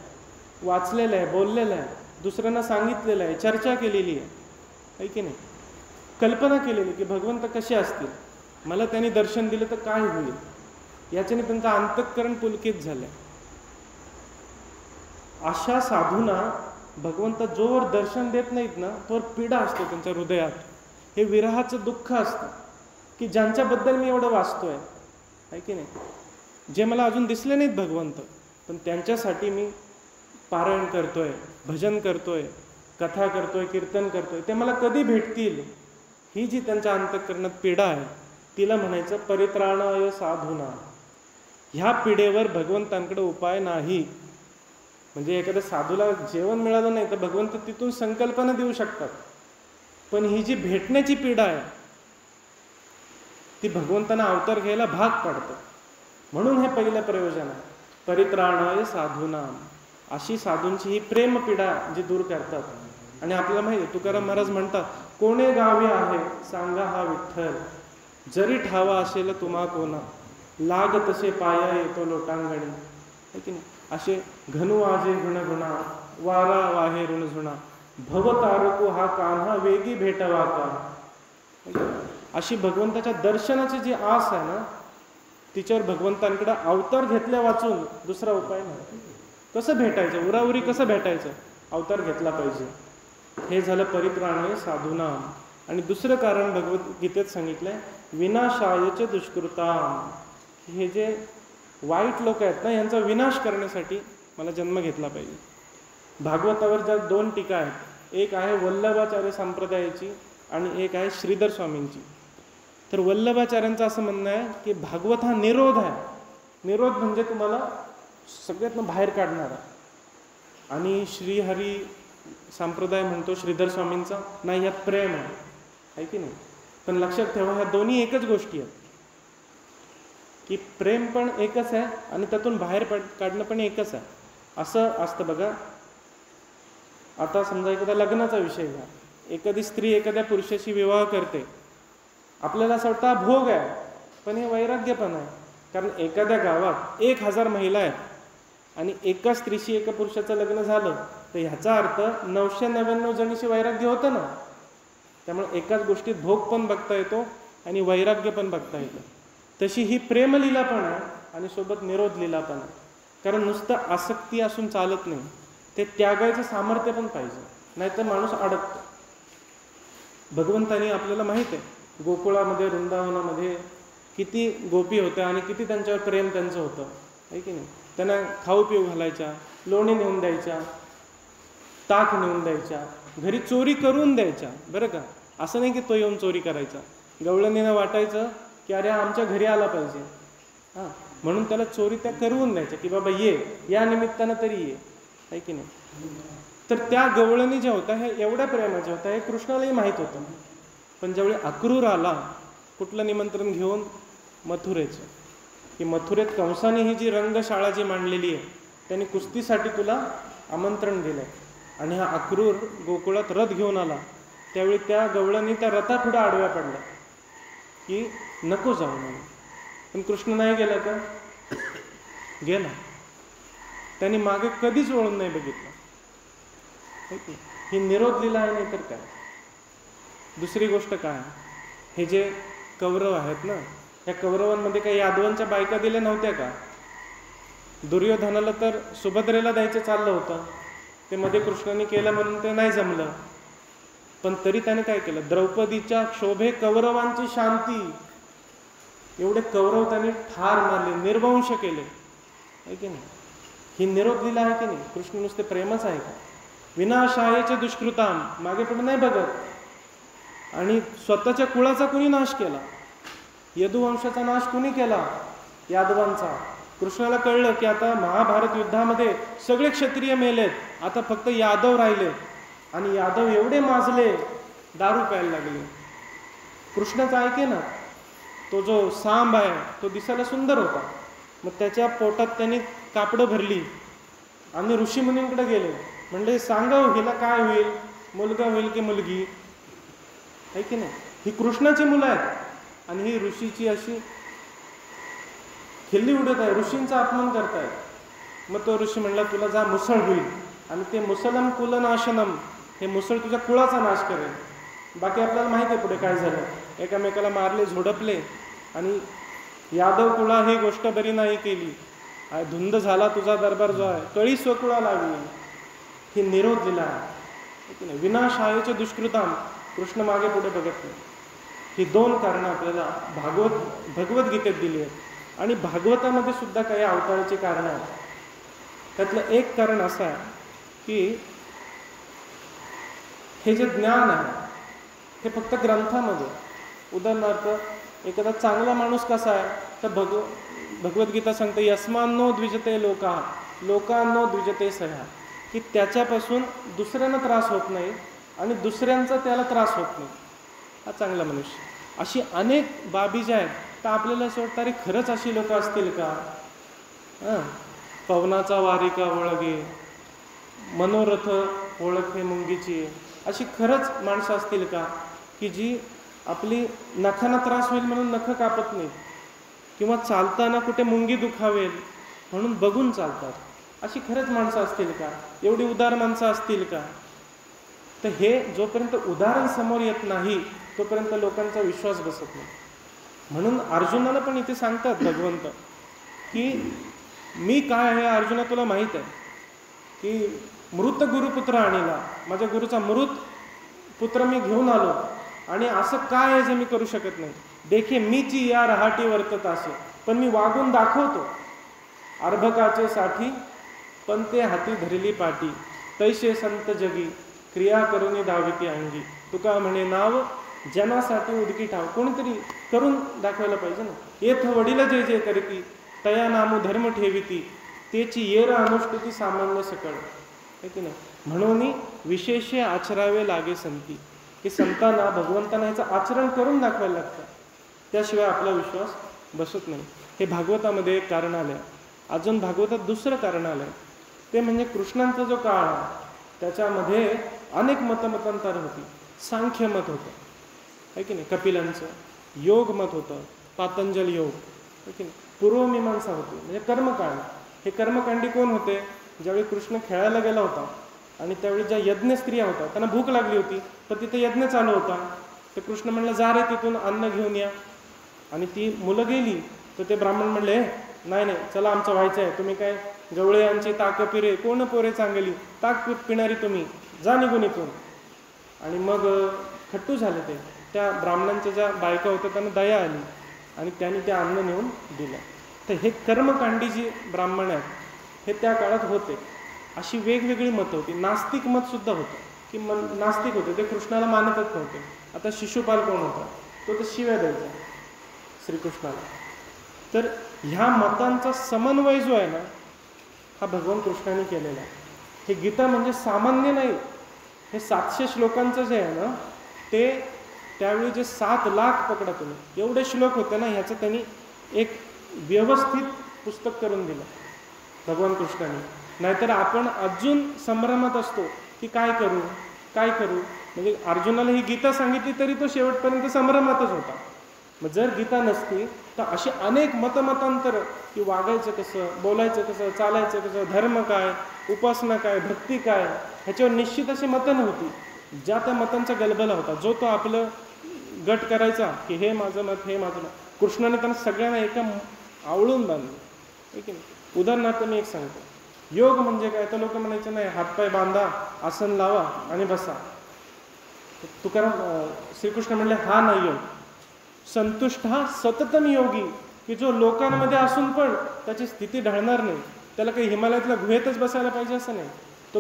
वाचलेलं आहे, बोललेलं आहे, दुसऱ्यांना सांगितलेलं आहे, चर्चा केलेली आहे की नाही, कल्पना केलेली की भगवंत कसे असतील, मला त्यांनी दर्शन दिलं तर काय होईल, याच्याने त्यांचं अंतःकरण पुलकित झालं. अशा साधूंना भगवंत जोवर दर्शन देत नाहीत ना, तोवर पीडा असते त्यांच्या हृदयात. हे विरहाचं दुःख असतं, की ज्यांच्याबद्दल मी एवढं वाचतोय, आहे की नाही, जे मला अजून दिसले नाहीत भगवंत, पण त्यांच्यासाठी मी पारायण करतोय, भजन करतोय, कथा करतोय, कीर्तन करतोय, ते मला कधी भेटतील, ही जी त्यांच्या अंतःकरणात पीडा आहे, तिला म्हणायचं परित्राणाय साधूना. ह्या पीडेवर भगवंतांकडे उपाय नाही. म्हणजे एखाद्या साधूला जेवण मिळालं नाही तर भगवंत तिथून संकल्पना देऊ शकतात, पण ही जी भेटण्याची पीडा आहे ती भगवंतांना अवतार घ्यायला भाग पाडतं. म्हणून हे पहिलं प्रयोजन आहे, परित्राणाय साधूना. अशी साधूंची ही प्रेमपीडा जी दूर करतात. आणि आपल्याला माहिती आहे, तुकाराम महाराज म्हणतात, कोणे गावी आहे सांगा हा विठ्ठल, जरी ठावा असेल तुम्हा कोणा, लाग तसे पाया येतो लोटांगणी, है की नाही. असे घनु आजे गुणगुणा, वारा वाहे ऋणझुणा, भव तारको हा कान्हा वेगी भेटवा का. अशी भगवंताच्या दर्शनाची जी आस आहे ना, तिच्यावर भगवंतांकडे अवतार घेतल्या वाचून दुसरा उपाय नाही. कसं भेटायचं, उराउरी कसं भेटायचं, अवतार घेतला पाहिजे. हे झालं परित्राणाय साधूना. आणि दुसरं कारण भगवद्गीतेत सांगितलंय, विनाशायच दुष्कृता. हे जे वाईट लोक आहेत ना, यांचा विनाश करण्यासाठी मला जन्म घेतला पाहिजे. भागवतावर ज्या 2 टीका आहेत, एक आहे वल्लभाचार्य संप्रदायाची आणि एक आहे श्रीधर स्वामींची. तर वल्लभाचार्यांचं असं म्हणणं आहे की भागवत हा निरोध आहे. निरोध म्हणजे तुम्हाला सगळ्यातनं बाहेर काढणारा. आणि श्रीहरी संप्रदाय म्हणतो श्रीधर स्वामींचा, नाही यात प्रेम आहे की नाही. पण लक्षात ठेवा, ह्या दोन्ही एकच गोष्टी आहेत, की प्रेम पण एकच आहे आणि त्यातून बाहेर काढणं पण एकच आहे. असं असतं बघा. आता समजा एखादा लग्नाचा विषय घ्या, एखादी स्त्री एखाद्या पुरुषाशी विवाह करते, आपल्याला असं वाटतं हा भोग आहे, पण हे वैराग्य पण आहे. कारण एखाद्या गावात 1000 महिला आहेत आणि एका स्त्रीशी एका पुरुषाचं लग्न झालं तर ह्याचा अर्थ 999 जणीशी वैराग्य होतं ना. त्यामुळे एकाच गोष्टीत भोग पण बघता येतो आणि वैराग्य पण बघता येतं. तशी ही प्रेमलीला पण आहे आणि सोबत निरोध लीला पण आहे. कारण नुसतं आसक्ती असून चालत नाही, ते त्यागायचं सामर्थ्य पण पाहिजे, नाहीतर माणूस अडकतो. भगवंतानी आपल्याला माहीत आहे गोकुळामध्ये वृंदावनामध्ये किती गोपी होत्या आणि किती त्यांच्यावर प्रेम त्यांचं होतं, आहे की नाही. त्यांना खाऊ पिऊ घालायच्या, लोणी नेऊन द्यायच्या, ताक नेऊन द्यायच्या, घरी चोरी करून द्यायच्या. बरं का, असं नाही की तो येऊन चोरी करायचा. गवळणीनं वाटायचं की अरे आमच्या घरी आला पाहिजे, हां, म्हणून त्याला चोरी त्या करून द्यायच्या की बाबा ये, या निमित्तानं तरी ये, आहे की नाही. तर त्या गवळणी ज्या होत्या ह्या एवढ्या प्रेमाच्या होत्या हे कृष्णालाही माहीत होतं. पण ज्यावेळी अक्रूर आला कुठलं निमंत्रण घेऊन, मथुरेचं, की मथुरेत कंसाने ही जी रंगशाळा जी मांडलेली आहे त्यांनी कुस्तीसाठी तुला आमंत्रण दिलंय, आणि हा अक्रूर गोकुळात रथ घेऊन आला, त्यावेळी त्या गवळणी त्या रथापुढे आडव्या पडल्या की नको जाऊ म्हणून. पण कृष्ण नाही गेला का, गेला. त्यांनी मागे कधीच वळून नाही बघितलं. ही निरोध लीला आहे, नाही तर काय. दुसरी गोष्ट काय, हे जे कौरव आहेत ना, या कौरवांमध्ये काही यादवांच्या बायका दिल्या नव्हत्या का. दुर्योधनाला तर सुभद्रेला द्यायचं चाललं होतं, ते मध्ये कृष्णाने केलं म्हणून ते नाही जमलं. पण तरी त्याने काय केलं, द्रौपदीच्या क्षोभे कौरवांची शांती, एवढे कौरव त्यांनी ठार मारले, निर्वंश केले, आहे की नाही. ही निरोध लीला आहे की नाही. कृष्ण नुसते प्रेमच आहे का. विनाशायेचे दुष्कृताम, मागे पुढे नाही बघत. आणि स्वतःच्या कुळाचा कुणी नाश केला, यदुवंशाचा नाश कुणी केला, यादवांचा. कृष्णाला कळलं की आता महाभारत युद्धामध्ये सगळे क्षत्रिय मेलेत, आता फक्त यादव राहिले, आणि यादव एवढे माजले, दारू प्यायला लागले. कृष्णाचं ऐके ना, तो जो सांब आहे तो दिसायला सुंदर होता, मग त्याच्या पोटात त्यांनी कापडं भरली आणि ऋषीमुनींकडे गेले, म्हणजे सांगाव हिला काय होईल, मुलगा होईल की मुलगी, आहे की नाही. ही कृष्णाची मुलं आहेत आणि ही ऋषीची अशी खिल्ली उडत आहे, ऋषींचा अपमान करतायत. मग तो ऋषी म्हणला तुला जा मुसळ होईल, आणि ते मुसलम कुलनाशनम, हे मुसळ तुझ्या कुळाचा नाश करेल. बाकी आपल्याला माहिती आहे पुढे काय झालं, एकामेकाला मारले, झोडपले, आणि यादव कुळा ही गोष्ट बरी नाही केली, धुंद झाला तुझा दरबार जो आहे, कळी स्वकुळा लागली. ही निरोध दिला आहे, विनाशायेचे दुष्कृताम. कृष्ण मागे पुढे बघत नाही. ही दोन कारणं आपल्याला भगवद्गीतेत दिली आहेत. आणि भागवतामध्ये सुद्धा काही अवताराची कारणं आहेत. त्यातलं एक कारण असं आहे की हे जे ज्ञान आहे हे फक्त ग्रंथामध्ये, उदाहरणार्थ एखादा चांगला माणूस कसा आहे तर भगवद्गीता सांगते यस्मान्नो द्विजते लोका लोकांनो द्विजते सह्या, की त्याच्यापासून दुसऱ्यांना त्रास होत नाही आणि दुसऱ्यांचा त्याला त्रास होत नाही, हा चांगला मनुष्य. अशी अनेक बाबी ज्या आहेत तर आपल्याला असं वाटतं अरे खरंच अशी लोक असतील का. पवनाचा वारिका ओळगे, मनोरथ ओळखे मुंगीची, अशी खरंच माणसं असतील का की जी आपली नखांना त्रास होईल म्हणून नखं कापत नाही, किंवा चालताना कुठे मुंगी दुखावेल म्हणून बघून चालतात. अशी खरंच माणसं असतील का, एवढी उदार माणसं असतील का. तर हे जोपर्यंत उदाहरण समोर येत नाही तोपर्यंत लोकांचा विश्वास बसत नाही. म्हणून अर्जुनाला पण इथे सांगतात भगवंत की मी काय आहे अर्जुना तुला माहीत आहे, की मृत गुरुपुत्र आणीला, माझ्या गुरुचा मृत पुत्र मी घेऊन आलो, आणि असं काय आहे जे मी करू शकत नाही. देखे मीची या रहाटी वर्तत असे, पण मी वागून दाखवतो. अर्भकाचे साठी पण ते हाती धरली पाटी, तैसे संत जगी क्रिया करून दाविती अंगी. तुका म्हणे नाव जनासाठी उदकी ठाव, कोणीतरी करून दाखवायला पाहिजे ना. येथ वडील जे जे करती तया नामू धर्म ठेविती, त्याची येर अनुष्ठिती सामान्य सकळ, आहे की नाही. म्हणून विशेष आचरावे लागे संती, की संतांना भगवंतांना याचं आचरण करून दाखवायला लागतं, त्याशिवाय आपला विश्वास बसत नाही. हे भागवतामध्ये एक कारण आलं आहे. अजून भागवतात दुसरं कारण आलं आहे, ते म्हणजे कृष्णांचा जो काळ आहे त्याच्यामध्ये अनेक मतमतांतर होती. सांख्य मत होतं, आहे की नाही, कपिलांचं योग मत होतं, पातंजल योग, आहे की नाही, पूर्वमीमांसा होती म्हणजे कर्मकांड. हे कर्मकांडी कोण होते, ज्यावेळी कृष्ण खेळायला गेला होता आणि त्यावेळी ज्या यज्ञ स्त्रिया होत्या त्यांना भूक लागली होती, तर तिथे यज्ञ चालू होता, तर कृष्ण म्हणलं जा रे तिथून अन्न घेऊन या. आणि ती मुलं गेली तर ते ब्राह्मण म्हणले नाही नाही चला आमचं व्हायचं आहे, तुम्ही काय गवळे यांची ताक पिरे कोण पोरे चांगली, ताक पिणारी तुम्ही, जा निघून इथून. आणि मग खट्टू झाले ते. त्या ब्राह्मणांच्या ज्या बायका होत्या त्यांना दया आली आणि त्यांनी ते अन्न नेऊन दिलं. तर हे कर्मकांडी जी ब्राह्मण आहेत हे त्या काळात होते. अशी वेगवेगळी मतं होती. नास्तिक मत सुद्धा होतं की नास्तिक होते, ते कृष्णाला मानतच नव्हते. आता शिशुपाल कोण होता, तो तर शिव्या द्यायचा श्रीकृष्णाला. तर ह्या मतांचा समन्वय जो आहे ना, हा भगवान कृष्णाने केलेला आहे. हे गीता म्हणजे सामान्य नाही. हे 700 श्लोकांचं जे आहे ना, ते त्यावेळी जे 7 लाख पकडा तुम्ही एवढे श्लोक होते ना, ह्याचं त्यांनी एक व्यवस्थित पुस्तक करून दिलं भगवान कृष्णाने. नाहीतर आपण अजून संभ्रमात असतो की काय करू काय करू. म्हणजे अर्जुनाला ही गीता सांगितली तरी तो शेवटपर्यंत संभ्रमातच होता. मग जर गीता नसती तर अशी अनेक मतमतांतर की वागायचं कसं, बोलायचं कसं, चालायचं कसं, धर्म काय, उपासना काय, भक्ती काय, ह्याच्यावर निश्चित अशी मतं नव्हती. ज्या त्या मतांचा गलबला होता. जो तो आपलं गट करायचा की हे माझं मत, हे माझं मत. कृष्णाने त्यांना सगळ्यांना एका आवळून बांधलं, आहे की नाही. उदाहरणार्थ मी एक सांगतो. योग म्हणजे काय, तर लोक म्हणायचे नाही, हातपाय बांधा, आसन लावा आणि बसा. तुकाराम श्रीकृष्ण म्हणले हा नाही योग. संतुष्ट हा सततम योगी, की जो लोकांमध्ये असून पण त्याची स्थिती ढळणार नाही, त्याला काही हिमालयातल्या गुहेतच बसायला पाहिजे असं नाही,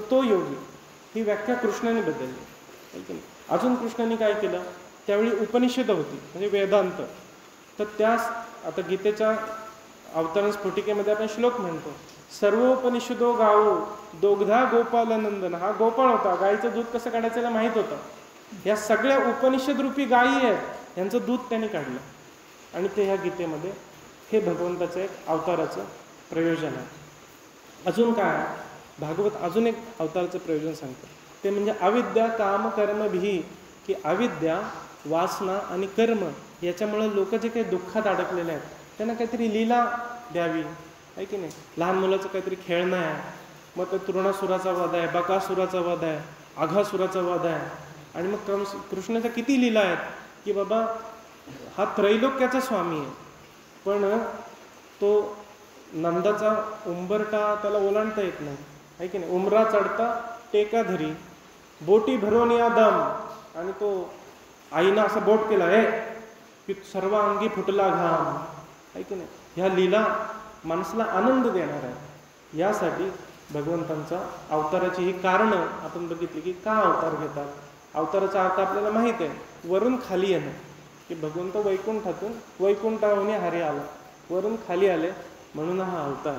तो योगी. ही व्याख्या कृष्णाने बदलली. अजून कृष्णाने काय केलं, त्यावेळी उपनिषद होती म्हणजे वेदांत. तर त्यास आता गीतेच्या अवतरण स्फुटिकेमध्ये आपण श्लोक म्हणतो, सर्वोपनिषदो गावो दोग्धा गोपालनंदन. हा गोपाळ होता, गाईचं दूध कसं काढायचं त्याला माहीत होतं. या सगळ्या उपनिषद रूपी गायी आहेत, यांचं दूध त्यांनी काढलं. आणि ते ह्या गीतेमध्ये हे भगवंताचं एक अवताराचं प्रयोजन आहे. अजून काय, भागवत अजून एक अवताराचं प्रयोजन सांगतं, ते म्हणजे अविद्या काम कर्म भी. की अविद्या, वासना आणि कर्म याच्यामुळे लोक जे काही दुःखात अडकलेले आहेत त्यांना काहीतरी लीला द्यावी, आहे की नाही. लहान मुलाचं काहीतरी खेळणं आहे, मग तो तृणासुराचा वध आहे, बकासुराचा वध आहे, आघासुराचा वध आहे. आणि मग कृष्णाच्या किती लीला आहेत की बाबा हा त्रैलोक्याचा स्वामी आहे, पण तो नंदाचा उंबरटा त्याला ओलांडता येत नाही, आहे की नाही. उमरा चढता टेका धरी, बोटी भरून या दम. आणि तो आईनं असं बोट केला आहे की सर्व अंगी फुटला घाम, आहे की नाही. ह्या लीला माणसाला आनंद देणार आहे. यासाठी भगवंतांचा अवताराची ही कारणं आपण बघितली की का अवतार घेतात. अवताराचा अर्थ आपल्याला माहीत आहे, वरून खाली येणं. की भगवंत वैकुंठातून वैकुंठाहून हरी आला, वरून खाली आले म्हणून हा अवतार.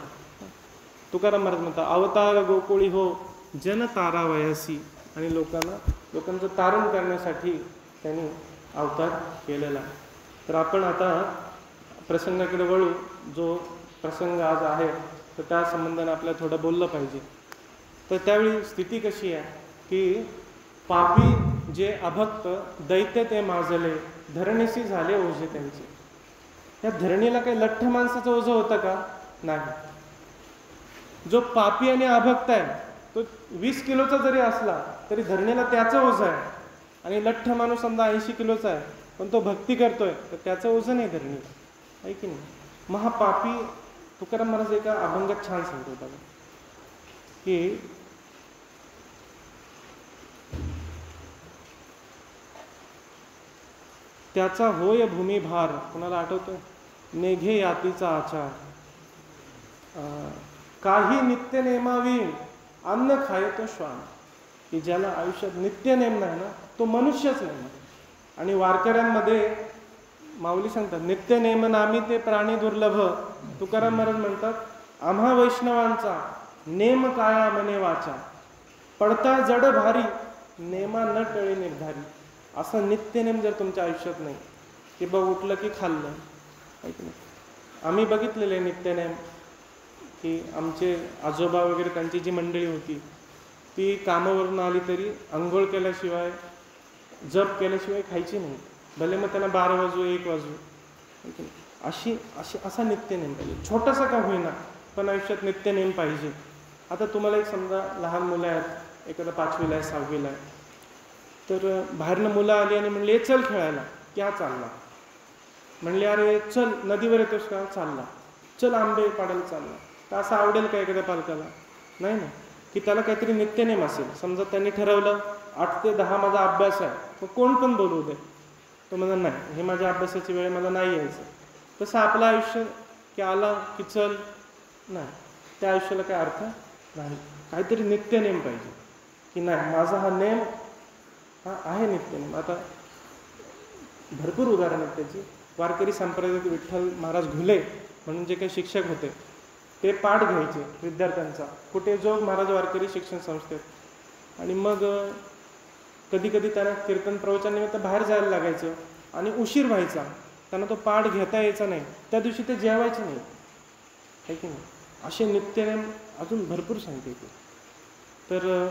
तुकाराम महाराज म्हणतात, अवतार गोकुळी हो जन तारावयासी. आणि लोकांचं तारण करण्यासाठी त्यांनी अवतार केलेला. तर आपण आता प्रसंगाकडे वळू. जो प्रसंग आज आहे तर त्या संबंधाने आपल्याला थोडं बोललं पाहिजे. तर त्यावेळी स्थिती कशी आहे की पापी जे अभक्त दैत्य ते माजले, धरणीशी झाले ओझे त्यांचे. या धरणीला काही लठ्ठ माणसाचं ओझं होतं का? नाही. जो पापी आणि अभक्त आहे तो 20 किलोचा जरी असला तरी धरणीला त्याचं ओझं आहे. आणि लठ्ठ माणूस समजा 80 किलोचा आहे पण तो भक्ती करतोय तर त्याचं ओझं नाही धरणीला, आहे की नाही. मग हा पापी, तुकाराम महाराज एका अभंगात छान सांगतो बघा की त्याचा होय भूमी भार. कोणाला आठवतोय? नेघे यातीचा आचार, काही नित्य नेमावी अन्न खाय तो श्वान. की ज्याला आयुष्यात नित्य नेम नाही ना तो मनुष्यच नाही. आणि वारकऱ्यांमध्ये माऊली सांगतात, नित्य नेम नामी ते प्राणी दुर्लभ. तुकाराम महाराज म्हणतात, आम्हा वैष्णवांचा नेम काया मने वाचा, पडता जड भारी नेमा न टळे निर्धारी. असा नित्यनेम जर तुमच्या आयुष्यात नाही की बघ उठलं की खाल्लं, ऐक नाही. आम्ही बघितलेले नित्यनेम की आमचे आजोबा वगैरे त्यांची जी मंडळी होती ती कामावरून आली तरी आंघोळ केल्याशिवाय, जप केल्याशिवाय खायची नाही. भले मग त्यांना 12 वाजू 1 वाजू. असा नित्यनेम पाहिजे, छोटासा का होईना पण आयुष्यात नित्यनेम पाहिजे. आता तुम्हाला एक समजा लहान मुलं आहेत, एखादा 5वीला आहे 6वीला आहे, तर बाहेरनं मुलं आली आणि म्हणले चल खेळायला, क्या चालला. म्हणले अरे चल नदीवर येतोस का, चालला. चल आंबे पाडायला चालला. तर असं आवडेल का एखाद्या पालकाला? नाही ना. की त्याला काहीतरी नित्यनेम असेल. समजा त्यांनी ठरवलं 8 ते 10 माझा अभ्यास आहे, मग कोण पण बोलू दे, तो म्हणा नाही, हे माझ्या अभ्यासाची वेळ, मला नाही यायचं. तसं आपलं आयुष्य की आला की चल, नाही, त्या आयुष्याला काय अर्थ नाही. काहीतरी नित्यनेम पाहिजे की नाही, माझा हा नेम हा आहे नित्यनेम. आता भरपूर उदाहरण आहेत त्याची. वारकरी संप्रदायात विठ्ठल महाराज घुले म्हणून जे काही शिक्षक होते, ते पाठ घ्यायचे विद्यार्थ्यांचा कुठे जो महाराज वारकरी शिक्षण संस्थेत. आणि मग कधी कधी त्यांना कीर्तन प्रवचनानिमित्त बाहेर जायला लागायचं आणि उशीर व्हायचा, त्यांना तो पाठ घेता यायचा नाही, त्या दिवशी ते जेवायचे नाही, आहे की नाही. असे नित्यनेम अजून भरपूर सांगते ते. तर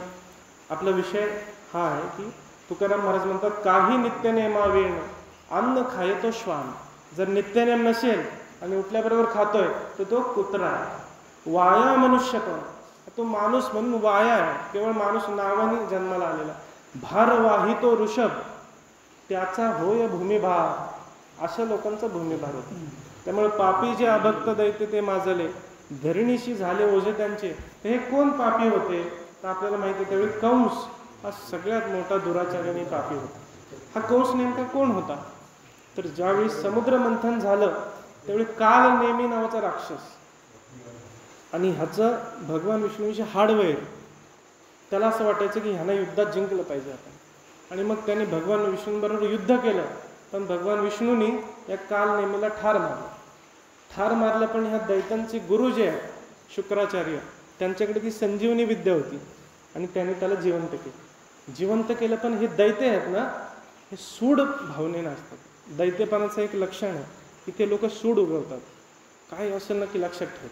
आपला विषय हा आहे की तुकाराम महाराज म्हणतात, काही नित्यनेमावेण अन्न खायतो श्वान. जर नित्यनेम नसेल आणि उठल्याबरोबर खातोय तर तो कुत्रा आहे. वाया मनुष्य कोण, तो माणूस म्हणून वाया आहे, केवळ माणूस नावाने जन्माला आलेला. भारवाही तो ऋषभ, त्याचा होय भूमिभार. अशा लोकांचा भूमिभार होता. त्यामुळे पापी जे अभक्त दैत्य ते माजले, धरणीशी झाले ओझे त्यांचे. तर हे कोण पापी होते तर आपल्याला माहिती आहे, त्यावेळी कंस हा सगळ्यात मोठा दुराचार्याने पापी होता. हा कंस नेमका कोण होता तर ज्यावेळी समुद्र मंथन झालं त्यावेळी काल नेमी नावाचा राक्षस, आणि ह्याचं भगवान विष्णूंशी हाडवैर. त्याला असं वाटायचं की ह्याला युद्धात जिंकलं पाहिजे आपण, आणि मग त्याने भगवान विष्णूंबरोबर युद्ध केलं. पण भगवान विष्णूंनी या काल नेमीला ठार मारलं. पण ह्या दैत्यांचे गुरु जे आहे शुक्राचार्य, त्यांच्याकडे ती संजीवनी विद्या होती आणि त्याने त्याला जिवंत केलं. पण हे दैत्य आहेत ना, हे सूड भावनेनं असतात. दैत्यपणाचं एक लक्षण आहे की ते लोक सूड उगवतात. काय असेल ना की लक्षात ठेव.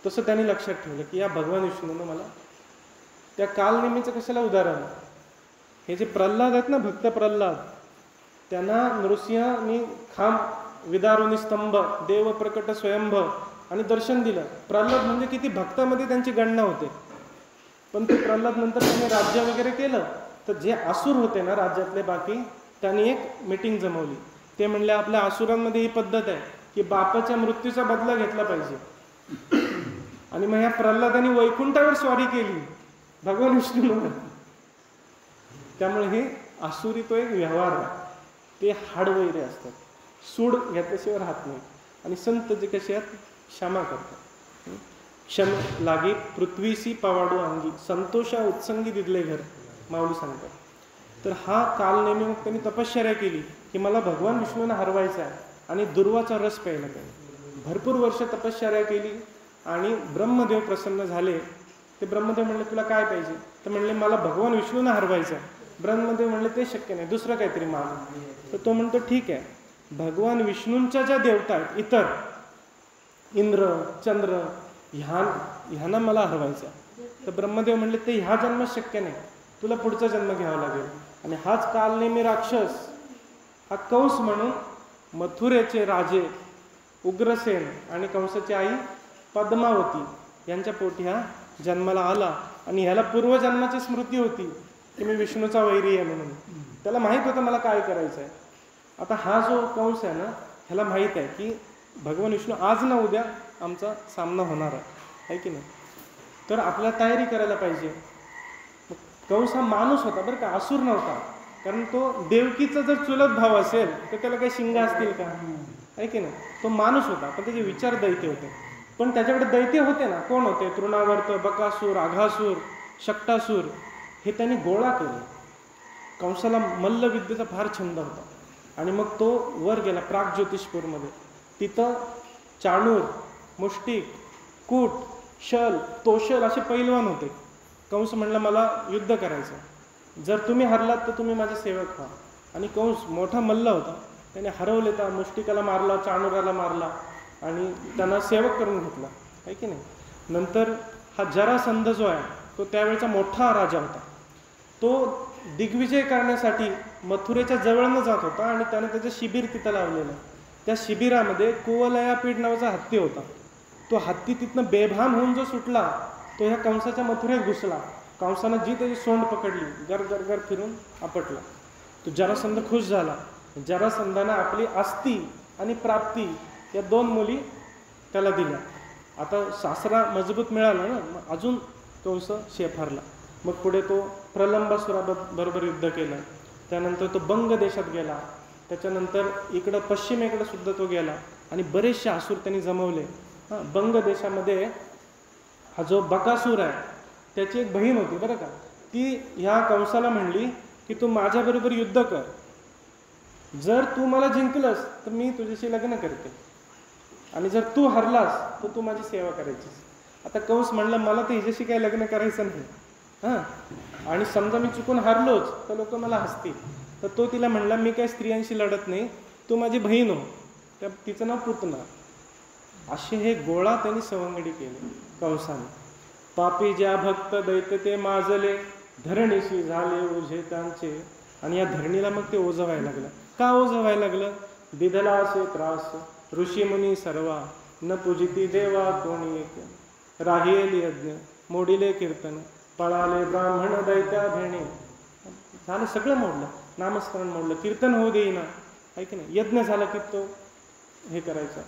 तसं त्यांनी लक्षात ठेवलं की या भगवान विष्णूनं मला त्या कालनेमीचं कशाला उदाहरण, हे जे प्रल्हाद आहेत ना, भक्त प्रल्हाद, त्यांना नृसिंहांनी खांब विदारुनी स्तंभ देव प्रकट स्वयंभ आणि दर्शन दिलं. प्रल्हाद म्हणजे किती भक्तामध्ये त्यांची गणना होते. पण ते प्रल्हाद नंतर त्यांनी राज्य वगैरे केलं, तर जे असुर होते ना राज्यातले बाकी, त्यांनी एक मीटिंग जमवली. ते म्हणले आपल्या असुरांमध्ये ही पद्धत आहे की बापाच्या मृत्यूचा बदला घेतला पाहिजे. आणि मग ह्या प्रल्हादांनी वैकुंठावर स्वारी केली भगवान विष्णू. त्यामुळे हे आसुरी तो एक व्यवहार आहे. ते हाडवैरे असतात, सूड घेतल्याशिवाय राहत नाही. आणि संत जे कसे आहेत क्षमा करतात. क्षम लागे पृथ्वीसी पवाडो अंगी, संतोषा उत्संगी दिदले घर, माऊली सांगतात. तर हा काल नेहमी मग त्यांनी तपश्चर्या केली की मला भगवान विष्णूंना हरवायचा आहे आणि दुर्वाचा रस प्यायला पाहिजे. भरपूर वर्ष तपश्चर्या केली आणि ब्रह्मदेव प्रसन्न झाले. ते ब्रह्मदेव म्हणले तुला काय पाहिजे, तर म्हणले मला भगवान विष्णूंना हरवायचं आहे. ब्रह्मदेव म्हणले ते शक्य नाही, दुसरं काहीतरी मान. तर तो म्हणतो ठीक आहे, भगवान विष्णूंच्या ज्या देवता आहेत इतर, इंद्र चंद्र, ह्यांना मला हरवायचं आहे. तर ब्रह्मदेव म्हणले ते ह्या जन्मात शक्य नाही, तुला पुढचा जन्म घ्यावा लागेल. आणि हाच कालनेमी राक्षस हा कंस म्हणून मथुरेचे राजे उग्रसेन आणि कंसाची आई पद्मावती यांच्या पोटी हा जन्माला आला. आणि ह्याला पूर्वजन्माची स्मृती होती की मी विष्णूचा वैरी आहे म्हणून. त्याला माहीत होतं मला काय करायचं आहे. आता हा जो कंस आहे ना, ह्याला माहीत आहे की भगवान विष्णू आज ना उद्या आमचा सामना होणार आहे की नाही. तर आपल्याला तयारी करायला पाहिजे. कंस हा माणूस होता बरं का, असुर नव्हता. कारण तो देवकीचा जर चुलत भाव असेल तर त्याला काही शिंग असतील का, आहे की नाही. तो माणूस होता पण त्याचे विचार दैत्य होते. पण त्याच्याकडे दैत्य होते ना, कोण होते, तृणावर्त, बकासूर, आघासूर, शक्टासूर, हे त्यांनी गोळा केले. कंसाला मल्लविद्येचा फार छंद होता. आणि मग तो वर गेला प्रागज्योतिषपूरमध्ये. तिथं चाणूर, मुष्टिक, कूट, शल, तोशल असे पैलवान होते. कंस म्हणला मला युद्ध करायचं, जर तुम्ही हरलात तर तुम्ही माझे सेवक व्हा. आणि कंस मोठा मल्ल होता, त्याने हरवले तर मुष्टिकाला मारला, चाणूराला मारला आणि त्यांना सेवक करून घेतला, आहे की नाही. नंतर हा जरासंध जो आहे तो त्यावेळेचा मोठा राजा होता. तो दिग्विजय करण्यासाठी मथुरेच्या जवळनं जात होता आणि त्याने त्याचं शिबिर तिथं लावलेलं. त्या शिबिरामध्ये कुवलयापीठ नावाचा हत्ती होता. तो हत्ती तिथनं बेभान होऊन जो सुटला तो ह्या कंसाच्या मथुरेत घुसला. कंसानं जी त्याची सोंड पकडली, गर गर गर फिरून आपटला. तो जरासंध खुश झाला. जरासंधानं आपली आस्ती आणि प्राप्ती या 2 मुली त्याला दिल्या. आता सासरा मजबूत मिळाला ना, मग अजून कंस शेफारला. मग पुढे तो प्रलंबासुराबरोबर युद्ध केलं. त्यानंतर तो बंग देशात गेला. त्याच्यानंतर इकडं पश्चिमेकडे सुद्धा तो गेला आणि बरेचसे असुर त्यांनी जमवले. बंग देशामध्ये हा जो बकासूर आहे त्याची एक बहीण होती बरं का. ती ह्या कंसाला म्हणली की तू माझ्याबरोबर युद्ध कर, जर तू मला जिंकलंस तर मी तुझ्याशी लग्न करते, आणि जर तू हरलास तर तू माझी सेवा करायची. आता कंस म्हणलं मला तर हिच्याशी काही लग्न करायचं नाही, हां, आणि समजा मी चुकून हारलोच तर लोक मला हसतील. तर तो तिला म्हणला मी काही स्त्रियांशी लढत नाही, तू माझी बहीण हो. त्या तिचं नाव पुतना. असे हे गोळा त्यांनी सवंगडी केले कंसाने. पापी ज्या भक्त दैत्य ते माजले, धरणीशी झाले ओझे त्यांचे. आणि या धरणीला मग ते ओझं व्हायला लागलं. का ओझं व्हायला लागलं? दिधला असे त्रास ऋषीमुनी सर्वा, न पूजिती देवा कोणी एक. राहिली यज्ञ मोडिले कीर्तन, पळाले ब्राह्मण दैत्या भेणे. झालं सगळं मोडलं, नामस्मरण मोडलं, कीर्तन होऊ देईना, आहे की नाही. यज्ञ झाला की तो हे करायचा.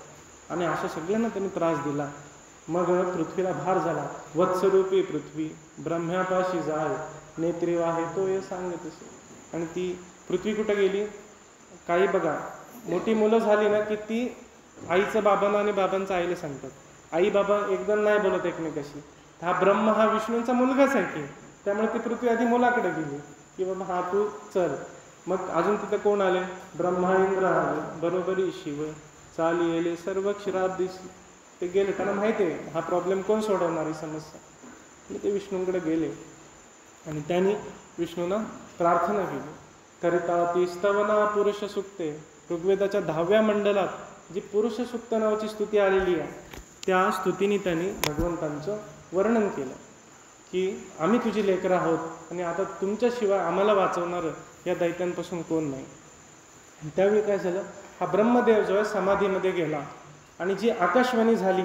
आणि अशा सगळ्यांना त्यांनी त्रास दिला. मग पृथ्वीला भार झाला. वत्सरूपी पृथ्वी ब्रह्म्यापाशी जाय, नेत्री वाहे तो हे सांगत असे. आणि ती पृथ्वी कुठं गेली? काही बघा, मोठी मुलं झाली ना की ती आईचं बाबांना आणि बाबांचं आईला सांगतात. आई बाबा एकदम नाही बोलत एकमेकाशी. हा ब्रह्म हा विष्णूंचा मुलगाच आहे की, त्यामुळे ती पृथ्वी आधी मुलाकडे गेली की बाबा हा तू चल. मग अजून तिथं कोण आले? ब्रह्मा इंद्र आले, बरोबरी शिव चाली येले सर्व क्षीराब्दीशी. ते गेले, त्यांना माहिती आहे हा प्रॉब्लेम कोण सोडवणारी समस्या. आणि ते विष्णूंकडे गेले आणि त्यांनी विष्णूंना प्रार्थना केली. करिता ती स्तवना पुरुष सुक्ते. ऋग्वेदाच्या 10व्या मंडलात जी पुरुष सुक्त नावाची स्तुती आलेली आहे, त्या स्तुतीने त्यांनी भगवंतांचं वर्णन केलं की आम्ही तुझी लेकरं आहोत आणि आता तुमच्याशिवाय आम्हाला वाचवणारं या दैत्यांपासून कोण नाही. त्यावेळी काय झालं, हा ब्रह्मदेव जो आहे समाधीमध्ये गेला आणि जी आकाशवाणी झाली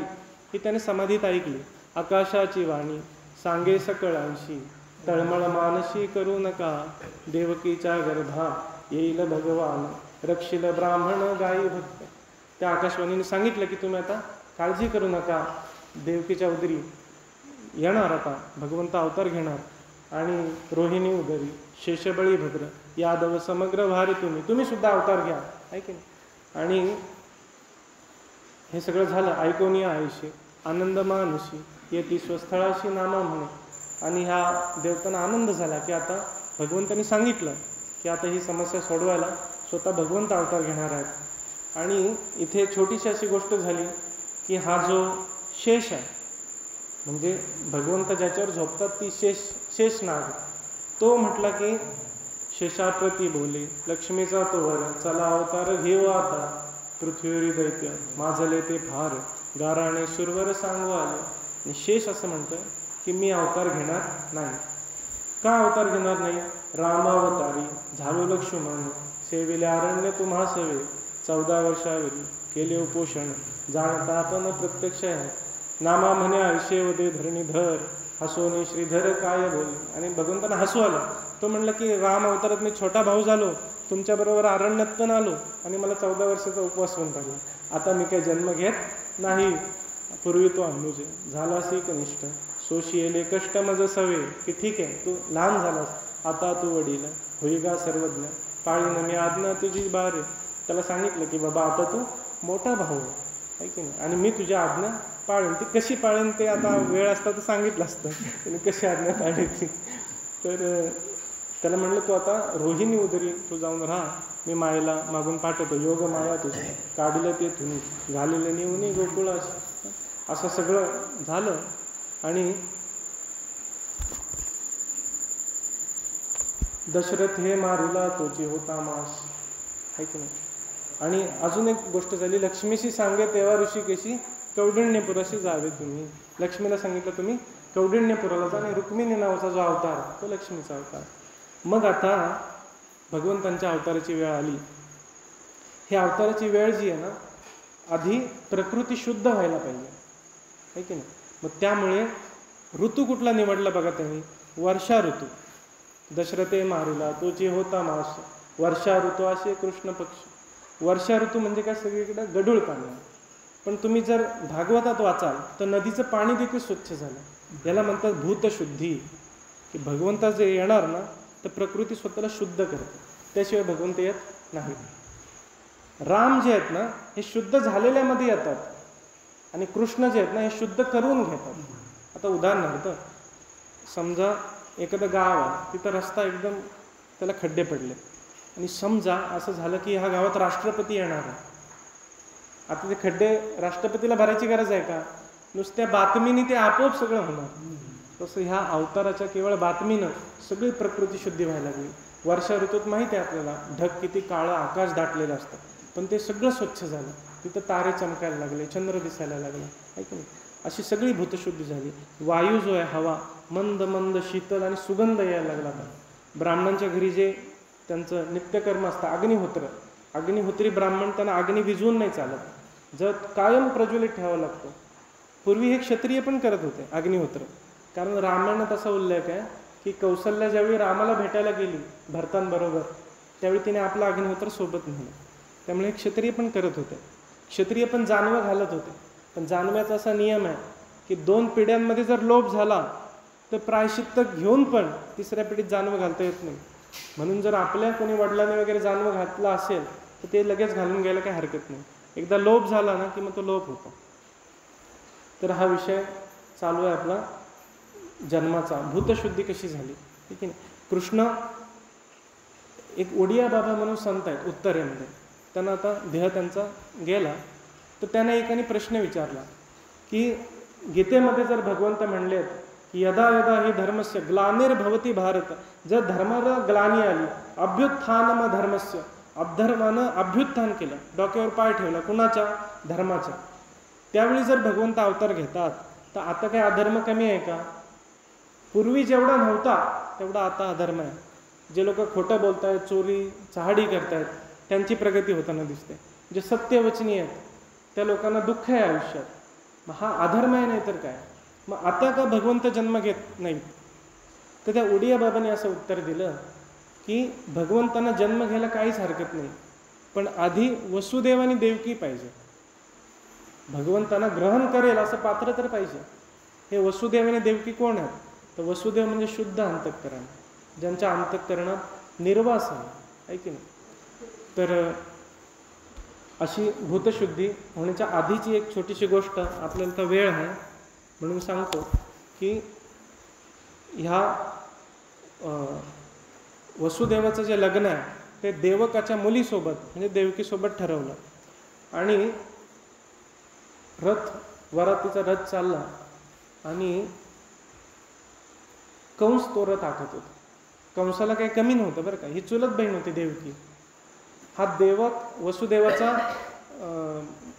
ती त्याने समाधीत ऐकली. आकाशाची वाणी सांगे सकळांशी, तळमळ मानशी करू नका. देवकीच्या गर्भा येईल भगवान, रक्षिल ब्राह्मण गायी भक्त. त्या आकाशवाणीने सांगितलं की तुम्ही आता काळजी करू नका, देवकीच्या उदरी येणार आता भगवंत अवतार घेणार, आणि रोहिणी उदरी शेषबळी भद्र यादव समग्र भारी तुम्ही सुद्धा अवतार घ्या, आहे की नाही. आणि हे सगळं झालं. ऐकून या आयुष्य आनंद मानुषी येती स्वस्थळाशी नामा म्हणे. आणि ह्या देवतांना आनंद झाला की आता भगवंतांनी सांगितलं की आता ही समस्या सोडवायला स्वतः भगवंत अवतार घेणार आहेत. आणि इथे छोटीशी अशी गोष्ट झाली की हा जो शेष आहे, म्हणजे भगवंत ज्याच्यावर झोपतात ती शेषनाग, तो म्हटला की शेषाप्रती बोले लक्ष्मीचा तो वर, चला अवतार घेऊ आता. पृथ्वीवरी दैत्य माजले ते फार, गाराणे सुरवर सांगू आले. आणि शेष असं म्हणतं की मी अवतार घेणार नाही. का अवतार घेणार नाही? रामावतारी झालो लक्ष्मण, सेविले अरण्य तुम्हा सवे. 14 वर्षावरी केले उपोषण, जाणता आपण प्रत्यक्ष आहे. नामा म्हणे आयुष्यवदे धरणीधर, हसोनी श्रीधर काय बोल. आणि भगवंतांना हसू आलं. तो म्हणला की राम अवतारात मी छोटा भाऊ झालो, तुमच्याबरोबर अरण्यात पण आलो आणि मला 14 वर्षाचा उपवास पण टाकला. आता मी काही जन्म घेत नाही. पूर्वी तो अनुज झालासी कनिष्ठ, सोशी येले कष्ट मज सवे. की ठीक आहे तू लहान झालास, आता तू वडील होईगा सर्वज्ञ. पाळीन मी आज्ञा तुझी बारे. त्याला सांगितलं की बाबा आता तू मोठा भाऊ आहे की नाही, आणि मी तुझी आज्ञा पाळीन. ती कशी पाळीन ते आता वेळ असता तर सांगितलं असतं त्याने कशी आज्ञा पाळायची. तर त्याला म्हणलं तू आता रोहिणी उदरी तू जाऊन राहा, मी मायेला मागून पाठवतो. योग माया तुझं काढलं ते तुम्ही, घालेलं नेऊन गोकुळास. असं सगळं झालं. आणि दशरथ हे मारिला तोची होता मास, आहे की नाही. आणि अजून एक गोष्ट झाली, लक्ष्मीशी सांगे तेव्हा ऋषिकेशी, कौंडिण्यपुराशी जावे तुम्ही. लक्ष्मीला सांगितलं तुम्ही कौंडिण्यपुराला जा, आणि रुक्मिणी नावाचा जो अवतार तो लक्ष्मीचा अवतार. मग आता भगवंतांच्या अवताराची वेळ आली. ही अवताराची वेळ जी आहे ना, आधी प्रकृती शुद्ध व्हायला पाहिजे, आहे की नाही. मग त्यामुळे ऋतू कुठला निवडला बघा त्यांनी? वर्षा ऋतू. दशरथे मारिला तोची होता मास, वर्षा ऋतू असे कृष्ण पक्ष. वर्षा ऋतू म्हणजे काय? सगळीकडे गढूळ पाणी, पण तुम्ही जर भागवतात वाचाल तर नदीचं पाणी देखील स्वच्छ झालं. याला म्हणतात भूतशुद्धी, की भगवंता जे येणार ना तर प्रकृती स्वतःला शुद्ध करते, त्याशिवाय भगवंत येत नाही. राम जे आहेत ना हे शुद्ध झालेल्यामध्ये येतात आणि कृष्ण जे आहेत ना हे शुद्ध करून घेतात. आता उदाहरणार्थ समजा एखादं गाव आहे, तिथं रस्ता एकदम त्याला खड्डे पडले आणि समजा असं झालं की ह्या गावात राष्ट्रपती येणार आहे. आता ते खड्डे राष्ट्रपतीला भरायची गरज आहे का? नुसत्या बातमीने ते आपोआप सगळं होणार. तसं ह्या अवताराच्या केवळ बातमीनं सगळी प्रकृती शुद्धी व्हायला लागली. वर्षा ऋतूत माहिती आहे आपल्याला ढग किती काळं आकाश दाटलेलं असतं, पण ते सगळं स्वच्छ झालं. तिथं तारे चमकायला लागले, चंद्र दिसायला लागला, आहे की नाही? अशी सगळी भूतशुद्धी झाली. वायू जो आहे हवा मंद मंद शीतल आणि सुगंध यायला लागला. तर ब्राह्मणांच्या घरी जे त्यांचं नित्यकर्म असतं अग्निहोत्र, अग्निहोत्री ब्राह्मण त्यांना अग्नी विझवून नाही चालत, जर कायम प्रज्वलित ठेवावा लागतो. पूर्वी हे क्षत्रिय पण करत होते अग्निहोत्र, कारण रामायणात असा उल्लेख आहे की कौशल्या ज्यावेळी रामाला भेटायला गेली भरतांबरोबर त्यावेळी तिने आपला अग्निहोत्र सोबत नेलं. त्यामुळे हे क्षत्रिय पण करत होते. क्षत्रिय पण जानवं घालत होते, पण जानव्याचा असा नियम आहे की 2 पिढ्यांमध्ये जर लोप झाला तर प्रायश्चित्त घेऊन पण तिसऱ्या पिढीत जानवं घालता येत नाही. म्हणून जर आपल्या कोणी वडिलांनी वगैरे जानवं घातलं असेल तर ते लगेच घालून घ्यायला काही हरकत नाही. एकदा लोप झाला ना की मग तो लोप होतो. तर हा विषय चालू आहे आपला जन्माचा, भूतशुद्धी कशी झाली, ठीक आहे. कृष्ण एक ओडिया बाबा म्हणून संत आहेत उत्तरेमध्ये, त्यांना आता देह त्यांचा गेला, तर त्याने एकाने प्रश्न विचारला की गीतेमध्ये जर भगवंत म्हणलेत की यदा यदा ही धर्मस्य ग्लानिर्भवती भारत, जर धर्माला ग्लानी आली अभ्युत्थानम धर्मस्य, अधर्मानं अभ्युत्थान केलं, डोक्यावर पाय ठेवला कुणाच्या? धर्माच्या. त्यावेळी जर भगवंत अवतार घेतात तर आता काय अधर्म कमी आहे का? पूर्वी जेवढा नव्हता तेवढा आता अधर्म आहे. जे लोक खोटं बोलत आहेत, चोरी चहाडी करतायत, त्यांची प्रगती होताना दिसते. जे सत्यवचनी आहेत त्या लोकांना दुःख आहे आयुष्यात. मग हा अधर्म आहे, नाही तर काय? मग आता का भगवंत जन्म घेत नाही? तर त्या ओडिया बाबांनी असं उत्तर दिलं की भगवंतांना जन्म घ्यायला काहीच हरकत नाही, पण आधी वसुदेव आणि देवकी पाहिजे. भगवंतांना ग्रहण करेल असं पात्र तर पाहिजे. हे वसुदेव आणि देवकी कोण आहेत? तर वसुदेव म्हणजे शुद्ध अंतःकरण, ज्यांच्या अंतःकरणात निर्वास आहे की नाही. तर अशी भूतशुद्धी होण्याच्या आधीची एक छोटीशी गोष्ट आपल्याला तर वेळ आहे म्हणून सांगतो की ह्या वसुदेवाचं जे लग्न आहे ते देवकाच्या मुलीसोबत म्हणजे देवकीसोबत ठरवलं. आणि वरातीचा रथ चालला आणि कंस तो रथ आखत होता. कंसाला काही कमी नव्हतं बरं का, ही चुलत बहीण होती देवकी. हा देवक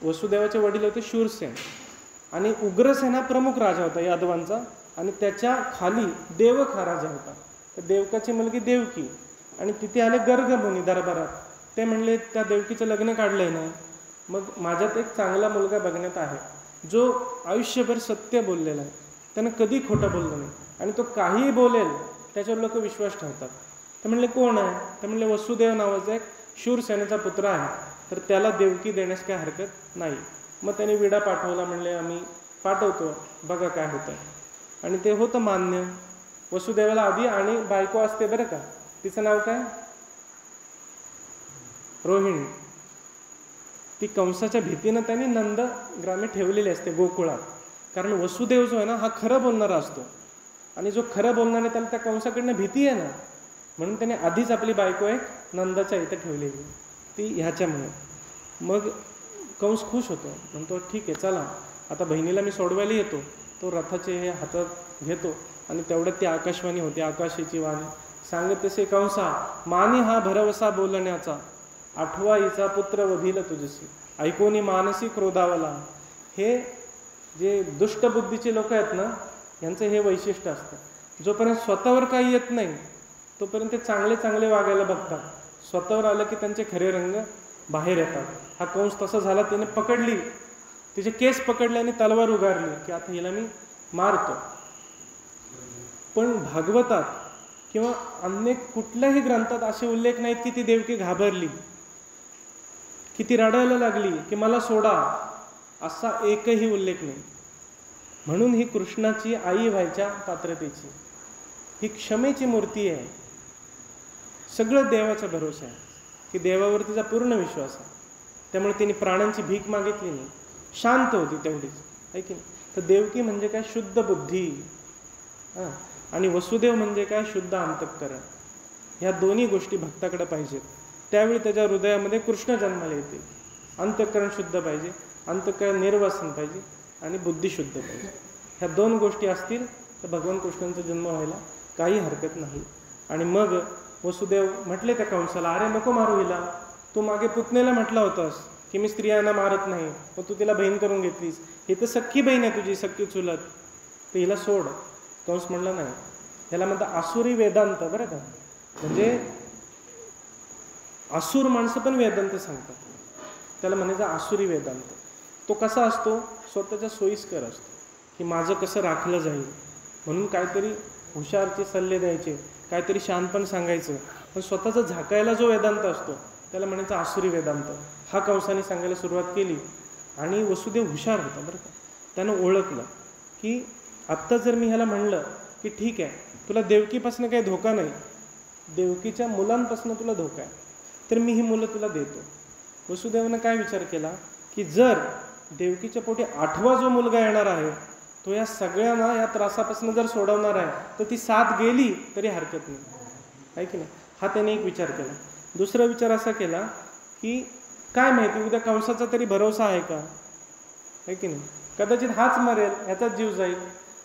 वसुदेवाचे वडील होते शूरसेन आणि उग्रसेन हा प्रमुख राजा होता यादवांचा, आणि त्याच्या खाली देवक हा राजा होता. तर देवकाची मुलगी देवकी, आणि तिथे आले गर्ग मुनी दरबारात. ते म्हणले त्या देवकीचं लग्न काढलंय ना, मग माझ्यात एक चांगला मुलगा बघण्यात आहे जो आयुष्यभर सत्य बोललेला आहे, त्यानं कधी खोटं बोललं नाही आणि तो काहीही बोलेल त्याच्यावर लोक विश्वास ठेवतात. तर म्हणले कोण आहे? तर म्हणले वसुदेव नावाचा एक शूरसेनेचा पुत्र आहे, तर त्याला देवकी देण्यास काही हरकत नाही. मग त्याने विडा पाठवला, म्हणले आम्ही पाठवतो, बघा काय होतं. आणि ते होतं मान्य. वसुदेवाला आधी आणि बायको असते बरं का, तिचं नाव काय? रोहिणी. ती कंसाच्या भीतीनं त्यांनी नंद ग्रामे ठेवलेली असते गोकुळात, कारण वसुदेव जो आहे ना हा खरं बोलणारा असतो, आणि जो खरं बोलणारा त्याला त्या कंसाकडनं भीती आहे ना, म्हणून त्याने आधीच आपली बायको एक नंदाच्या इथे ठेवलेली, ती ह्याच्यामुळे. मग कंस खुश होतो, म्हणतो ठीक आहे चला आता बहिणीला मी सोडवायला येतो. तो रथाचे हे हातात घेतो आणि तेवढ्यात ती आकाशवाणी होती, आकाशाची वाणी सांगत तसे कंसा मानी हा भरवसा बोलण्याचा, आठवा हिचा पुत्र वधिल तुझशी, ऐकोनी मानसी क्रोधावला. हे जे दुष्टबुद्धीचे लोक आहेत ना, यांचं हे वैशिष्ट्य असतं. जोपर्यंत स्वतःवर काही येत नाही तोपर्यंत ते चांगले चांगले वागायला बघतात, स्वतःवर आलं की त्यांचे खरे रंग बाहेर येतात. हा कंस तसा झाला, त्याने पकडली, तिचे केस पकडले आणि तलवार उगारली की आता हिला मी मारतो. पण भागवतात किंवा अन्य कुठल्याही ग्रंथात असे उल्लेख नाहीत की ती देवकी घाबरली, की ती रडायला लागली की मला सोडा, असा एकही उल्लेख नाही. म्हणून ही कृष्णाची आई व्हायच्या पात्रतेची, ही क्षमेची मूर्ती आहे. सगळं देवाचा भरोसा आहे की देवावर तिचा पूर्ण विश्वास आहे. त्यामुळे तिने प्राणांची भीक मागितली नाही, शांत होती तेवढीच, आहे की नाही. तर देवकी म्हणजे काय, शुद्ध बुद्धी. आणि वसुदेव म्हणजे काय, शुद्ध अंतःकरण. ह्या दोन्ही गोष्टी भक्ताकडे पाहिजेत. त्यावेळी त्याच्या हृदयामध्ये कृष्ण जन्माला येते. अंतःकरण शुद्ध पाहिजे, अंतःकरण निर्वासन पाहिजे, आणि बुद्धी शुद्ध पाहिजे. ह्या दोन गोष्टी असतील तर भगवान कृष्णांचा जन्म व्हायला काही हरकत नाही. आणि मग वसुदेव म्हटले त्या कंसाला, अरे नको मारू हिला, तू मागे पुतनेला म्हटला होतास की मी स्त्रियांना मारत नाही, मग तू तिला बहीण करून घेतलीस, ही तर सख्खी बहीण आहे तुझी, सख्खी चुलत, तर हिला सोड. कंस म्हणला नाही. ह्याला म्हणतात आसुरी वेदांत, बरं का. म्हणजे आसुर माणसं पण वेदांत सांगतात, त्याला म्हणायचं आसुरी वेदांत. तो कसा असतो, स्वतःच्या सोयीस्कर असतो, की माझं कसं राखलं जाईल म्हणून काहीतरी हुशारचे सल्ले द्यायचे, काहीतरी शानपण सांगायचं, पण स्वतःचं झाकायला जो वेदांत असतो त्याला म्हणायचं आसुरी वेदांत. हा कंसाने सांगायला सुरुवात केली. आणि वसुदेव हुशार होता, बरं का. त्यानं ओळखलं की आत्ता जर मी ह्याला म्हणलं की ठीक आहे, तुला देवकीपासून काही धोका नाही, देवकीच्या मुलांपासून तुला धोका आहे, तर मी ही मुलं तुला देतो. वसुदेवानं काय विचार केला की जर देवकीच्या पोटी 8वा जो मुलगा येणार आहे तो या सगळ्यांना या त्रासापासून जर सोडवणार आहे तर ती 7 गेली तरी हरकत नाही, आहे की नाही. हा त्याने एक विचार केला. दुसरा विचार असा केला की काय माहिती उद्या कंसाचा तरी भरोसा आहे का, आहे की नाही. कदाचित हाच मरेल, ह्याचाच जीव जाईल.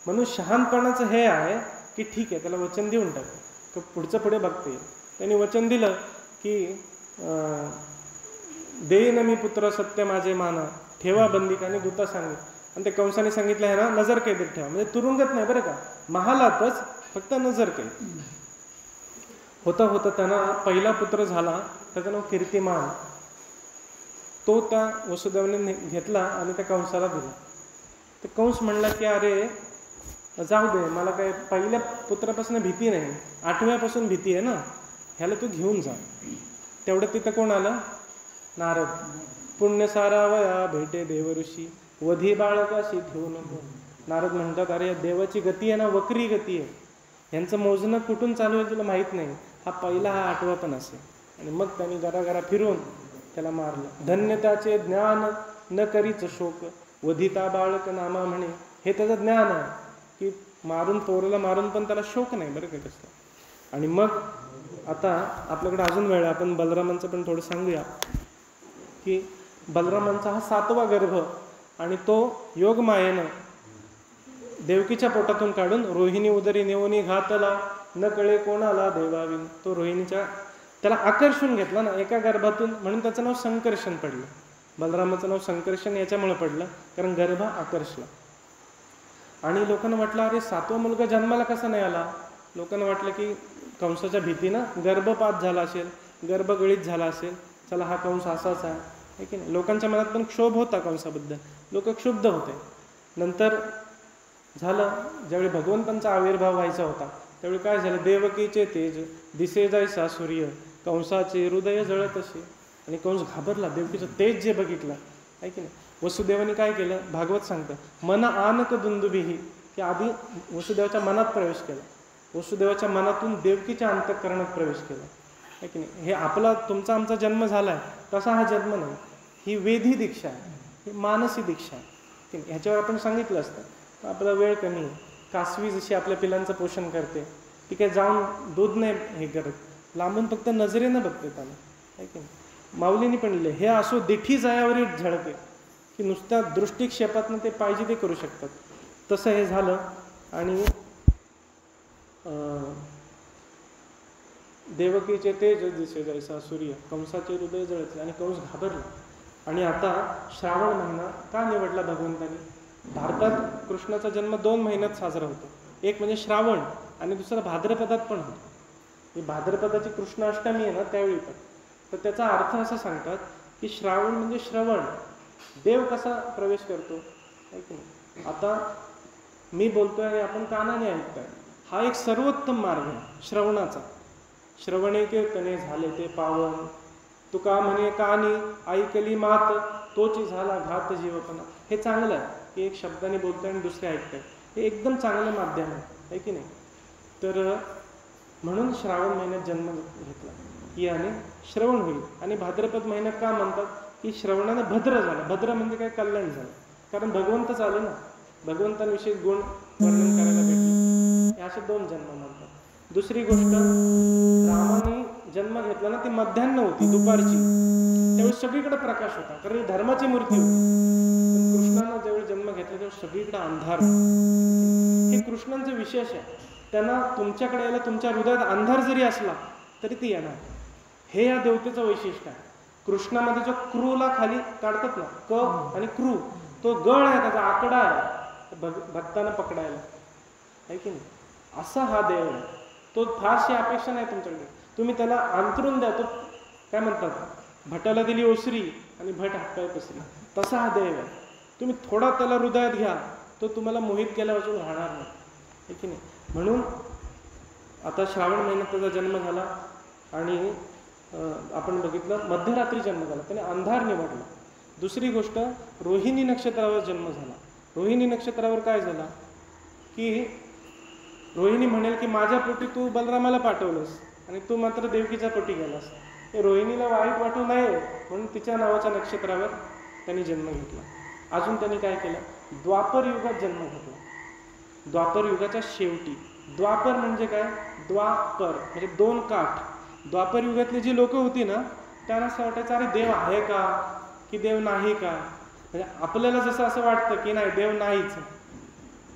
म्हणून शहाणपणाचं हे आहे की ठीक आहे, त्याला वचन देऊन टाक, पुढचं पुढे बघता येईल. त्यांनी वचन दिलं की देईन मी पुत्र सत्य माझे माना, ठेवा बंदिकाने दूता सांगे. आणि ते कंसाने सांगितलं आहे ना, नजर कैदेत ठेवा. म्हणजे तुरुंगात नाही बरं का, महालातच, फक्त नजर कैद. होता होता त्यांना पहिला पुत्र झाला, त्याचं नाव कीर्तिमान. तो त्या वसुदेवाने घेतला आणि त्या कंसाला दिला. तर कंस म्हणला की अरे जाऊ दे, मला काय पहिल्या पुत्रापासून भीती नाही, 8व्यापासून भीती आहे ना, ह्याला तू घेऊन जा. तेवढं तिथं कोण आलं, नारद. पुण्यसारावया भेटे देवऋषी, वधी बाळकाशी ठेवू नको. नारद म्हणतात अरे देवाची गती आहे ना, वक्री गती आहे, यांचं मोजणं कुठून चालू आहे तुला माहीत नाही. हा पहिला, हा 8वा पण असेल. आणि मग त्यांनी घराघरा फिरून त्याला मारलं. धन्य त्याचे ज्ञान न करीच शोक, वधिता बाळक नामा म्हणे. हे त्याचं ज्ञान आहे की मारून, पोरला मारून पण त्याला शोक नाही, बरं का कसं. आणि मग आता आपल्याकडे अजून वेळ आहे, आपण बलरामांचं पण थोडं सांगूया की बलरामांचा हा 7वा गर्भ, आणि तो योगमायेनं देवकीच्या पोटातून काढून रोहिणी उदरी नेवणी घातला, न कळे कोणाला देवाविन. तो रोहिणीच्या त्याला आकर्षून घेतला ना एका गर्भातून, म्हणून त्याचं नाव संकर्षण पडलं. बलरामाचं नाव संकर्षण याच्यामुळे पडलं कारण गर्भ आकर्षला. आणि लोकांना वाटलं अरे 7वा मुलगा जन्माला कसा नाही आला. लोकांना वाटलं की कंसाच्या भीतीनं गर्भपात झाला असेल, गर्भगळीत झाला असेल, चला हा कंस असाच आहे की नाही. लोकांच्या मनात पण क्षोभ होता कंसाबद्दल, लोक क्षुब्ध होते. नंतर झालं ज्यावेळी भगवंतांचा आविर्भाव व्हायचा होता त्यावेळी काय झालं, देवकीचे तेज दिसे जायसा सूर्य, कंसाचे हृदय जळत असे. आणि कंस घाबरला, देवकीचं तेज जे बघितलं, आहे की नाही. वसुदेवाने काय केलं, भागवत सांगतं, मन आनक दुंदुभिही, की आधी वसुदेवाच्या मनात प्रवेश केला, वसुदेवाच्या मनातून देवकीच्या अंतःकरणात प्रवेश केला, आहे की नाही. हे आपला तुमचा आमचा जन्म झाला आहे तसा हा जन्म नाही, ही वेधी दीक्षा आहे, ही मानसी दीक्षा आहे की नाही. ह्याच्यावर आपण सांगितलं असतं, तर आपला वेळ कमी आहे. कासवी जशी आपल्या पिलांचं पोषण करते, ती काय जाऊन दूध नाही हे करत, लांबून फक्त नजरेनं बघते त्याला, आहे की नाही. माऊलींनी पण लिहिले, हे असो दिठी जायावरी झळके, की नुसत्या दृष्टिक्षेपातनं ते पाहिजे ते करू शकतात. तसं हे झालं. आणि देवकीचे तेज दिसे जैसा सूर्य, कंसाचे हृदय जळते. आणि कंस घाबरला. आणि आता श्रावण महिना का निवडला भगवंतानी. भारतात कृष्णाचा जन्म 2 महिन्यात साजरा होतो. एक म्हणजे श्रावण आणि दुसरा भाद्रपदात पण होतो. ही भाद्रपदाची कृष्ण अष्टमी आहे ना त्यावेळी पण. तर त्याचा अर्थ असा सांगतात की श्रावण म्हणजे श्रवण, देव कसा प्रवेश करतो, आहे की नाही. आता मी बोलतोय आणि आपण कानाने ऐकतोय, हा एक सर्वोत्तम मार्ग आहे श्रवणाचा. श्रवणे कीर्तने झाले ते पावन, तुका म्हणे कानी ऐकली मात, तोची झाला घात जीवपणा. हे चांगलं आहे की एक शब्दाने बोलतोय आणि दुसरे ऐकतंय, हे एकदम चांगलं माध्यम आहे की नाही. तर म्हणून श्रावण महिन्यात जन्म घेतला की याने श्रवण होईल. आणि भाद्रपद महिन्यात का म्हणतात की श्रवणाने भद्र झालं. भद्र म्हणजे काय, कल्याण झालं. कारण भगवंतच आले ना, भगवंतांविषयी गुण वर्णन करायला भेटले. असे 2 जन्म म्हणतात. दुसरी गोष्ट, रामाने जन्म घेतला ना, ती मध्यान्ह होती, दुपारची. त्यावेळी सगळीकडे प्रकाश होता, कारण ही धर्माची मूर्ती होती. पण कृष्णानं ज्यावेळी जन्म घेतला तेव्हा सगळीकडे अंधार. हे कृष्णांचं विशेष आहे. त्यांना तुमच्याकडे यायला, तुमच्या हृदयात अंधार जरी असला तरी ती येणार. हे या देवतेचं वैशिष्ट्य आहे. कृष्णामध्ये जो क्रूला खाली काढतात ना, क आणि क्रू, तो गळ आहे, त्याचा आकडा आहे भक्तांना पकडायला, आहे की नाही. असा हा देव आहे. तो फारशी अपेक्षा नाही तुमच्याकडे. तुम्ही त्याला अंतरून द्या, तो काय म्हणतात, भटाला दिली ओसरी आणि भट हातपाय पसरी, तसा हा देव आहे. तुम्ही थोडा त्याला हृदयात घ्या, तो तुम्हाला मोहित केल्यापासून राहणार नाही, आहे की नाही. म्हणून आता श्रावण महिन्यात त्याचा जन्म झाला आणि आपण बघितलं मध्यरात्री जन्म झाला, त्याने अंधार निवडला. दुसरी गोष्ट, रोहिणी नक्षत्रावर जन्म झाला. रोहिणी नक्षत्रावर काय झाला की रोहिणी म्हणेल की माझ्या पोटी तू बलरामाला पाठवलंस आणि तू मात्र देवकीच्या पोटी गेलास. हे रोहिणीला वाईट वाटू नये म्हणून तिच्या नावाच्या नक्षत्रावर त्यांनी जन्म घेतला. अजून त्यांनी काय केलं, द्वापर युगात जन्म घेतला. द्वापर युगाच्या शेवटी. द्वापर म्हणजे काय, द्वापर म्हणजे 2 काठ. द्वापर युगातली जी लोक होती ना, त्यांना असं वाटायचं अरे देव आहे का की देव नाही का. म्हणजे आपल्याला जसं असं वाटतं की नाही देव नाहीच,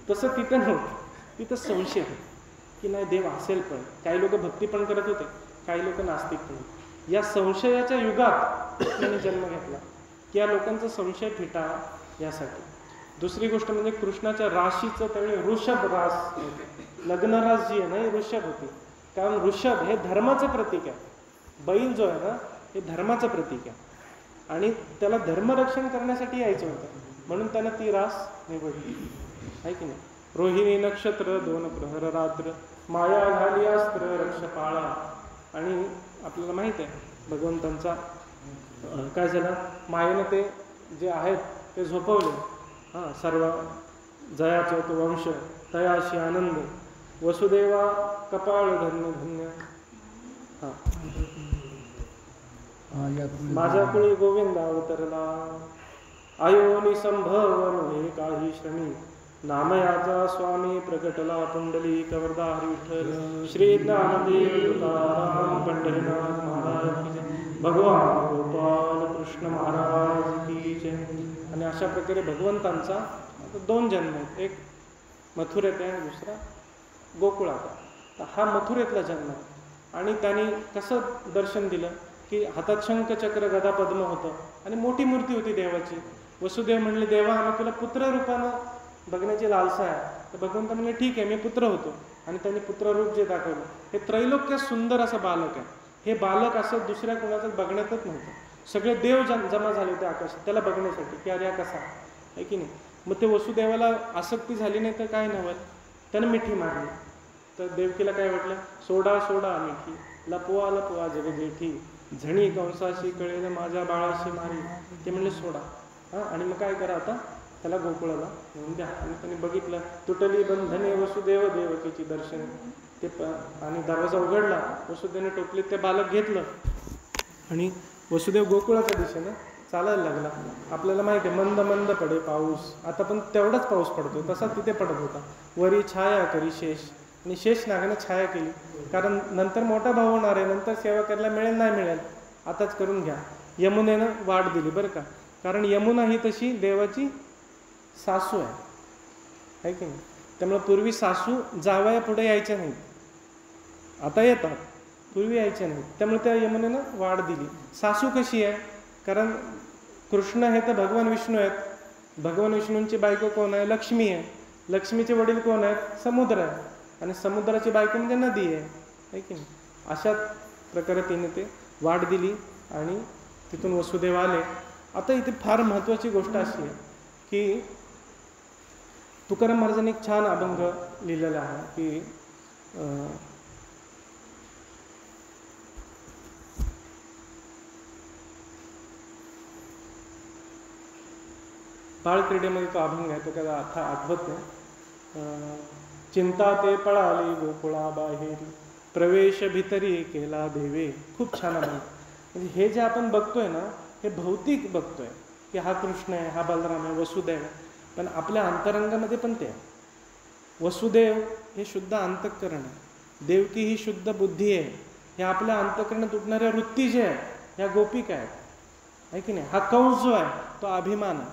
तसं तिथं नव्हतं. तिथं संशय होता की नाही देव असेल. पण काही लोक भक्ती पण करत होते, काही लोक नास्तिक पण होते. या संशयाच्या युगात त्यांनी जन्म घेतला की या लोकांचा संशय फिटावा यासाठी. दुसरी गोष्ट म्हणजे कृष्णाच्या राशीचं त्यावेळी वृषभ रास, लग्नरास जी आहे ना, ही वृषभ होती. कारण वृषभ हे धर्माचं प्रतीक आहे. बैल जो आहे ना, हे धर्माचं प्रतीक आहे आणि त्याला धर्मरक्षण करण्यासाठी यायचं होतं, म्हणून त्यानं ती रास निवडली, आहे की नाही. रोहिणी नक्षत्र 2 प्रहर रात्र, माया घाली अस्त्र रक्ष पाळा. आणि आपल्याला माहित आहे भगवंतांचा काय झालं, मायेनं ते जे आहेत ते झोपवले. सर्व जयाचो तो वंश तयाशी आनंद, वसुदेवा कपाळ धन्य धन्य. माझ्या कुळी गोविंद अवतरला, आयोनी संभवन हे काही श्रमी, नामयाचा स्वामी प्रगटला पुंडली कवरदा हरी विठ्ठल. श्री ज्ञानदेव तुकाराम पंढरीनाथ महाराज की जय. भगवान गोपाल कृष्ण महाराज की जय. आणि अशा प्रकारे भगवंतांचा 2 जन्म आहेत, एक मथुरेत आहे आणि दुसरा गोकुळात. तर हा मथुरेतला जन्म आहे. आणि त्यांनी कसं दर्शन दिलं की हातात शंख चक्र गदा पद्म होतं आणि मोठी मूर्ती होती देवाची. वसुदेव म्हणले देवा आम्ही तुला पुत्र रूपानं बघण्याची लालसा आहे. तर भगवंत म्हणले ठीक आहे, मी पुत्र होतो. आणि त्यांनी पुत्ररूप जे दाखवलं, हे त्रैलोक्य सुंदर असं बालक आहे. हे बालक असं दुसऱ्या कोणाचं बघण्यातच नव्हतं. सगळे देव जमा झाले होते आकाशात त्याला बघण्यासाठी की अरे कसा आहे की नाही. मग ते वसुदेवाला आसक्ती झाली नाही तर काय नव्हतं, त्यानं मिठी मारली. तर देवकीला काय वाटलं, सोडा सोडा मिठी, लपवा लपवा जग जेठी, झणी कंसाशी कळेल माझ्या बाळाशी मारी. ते म्हणले सोडा. आणि मग काय करा आता, त्याला गोकुळाला घेऊन द्या. आणि त्यांनी बघितलं, तुटली बंधने वसुदेव देवकीची दर्शन. ते आणि दरवाजा उघडला, वसुदेवने टोपलीत ते बालक घेतलं आणि वसुदेव गोकुळाच्या दिशेनं चालायला लागला. आपल्याला माहिती आहे मंद मंद पडे पाऊस, आता पण तेवढाच पाऊस पडतो तसा तिथे पडत होता. वरी छाया करी शेष, आणि शेष नागाने छाया केली. कारण नंतर मोठा भाव होणार आहे, नंतर सेवा करायला मिळेल नाही मिळेल, आताच करून घ्या. यमुनेनं वाट दिली बरं का, कारण यमुना ही तशी देवाची सासू आहे की नाही. त्यामुळे पूर्वी सासू जावया पुढे यायच्या नाहीत, आता येतात, पूर्वी यायच्या नाहीत. त्यामुळे त्या यमुनेनं वाढ दिली. सासू कशी आहे, कारण कृष्ण हे तर भगवान विष्णू आहेत. भगवान विष्णूंची बायको कोण आहे, लक्ष्मी आहे. लक्ष्मीचे वडील कोण आहेत, समुद्र आहे. आणि समुद्राची बायको म्हणजे नदी आहे की नाही. अशा प्रकारे तिने ते वाढ दिली आणि तिथून वसुदेव आले. आता इथे फार महत्त्वाची गोष्ट अशी आहे की तुकाराम महाराजांनी एक छान अभंग लिहिलेला आहे की बाळक्रीडेमध्ये तो अभंग आहे, तो काय आता आठवत नाही. चिंता ते पळाली गोकुळा बाहेरी, प्रवेश भितरी केला देवे. खूप छान अभंग. म्हणजे हे जे आपण बघतोय ना, हे भौतिक बघतोय की हा कृष्ण आहे, हा बलराम आहे, वसुदेव आहे, पण आपल्या अंतरंगामध्ये पण ते आहे. वसुदेव हे शुद्ध अंतःकरण आहे, देवकी ही शुद्ध बुद्धी आहे. हे आपल्या अंतःकरणात उठणाऱ्या वृत्ती जे आहे ह्या गोपिका आहेत, आहे की नाही. हा कंस जो आहे तो अभिमान आहे,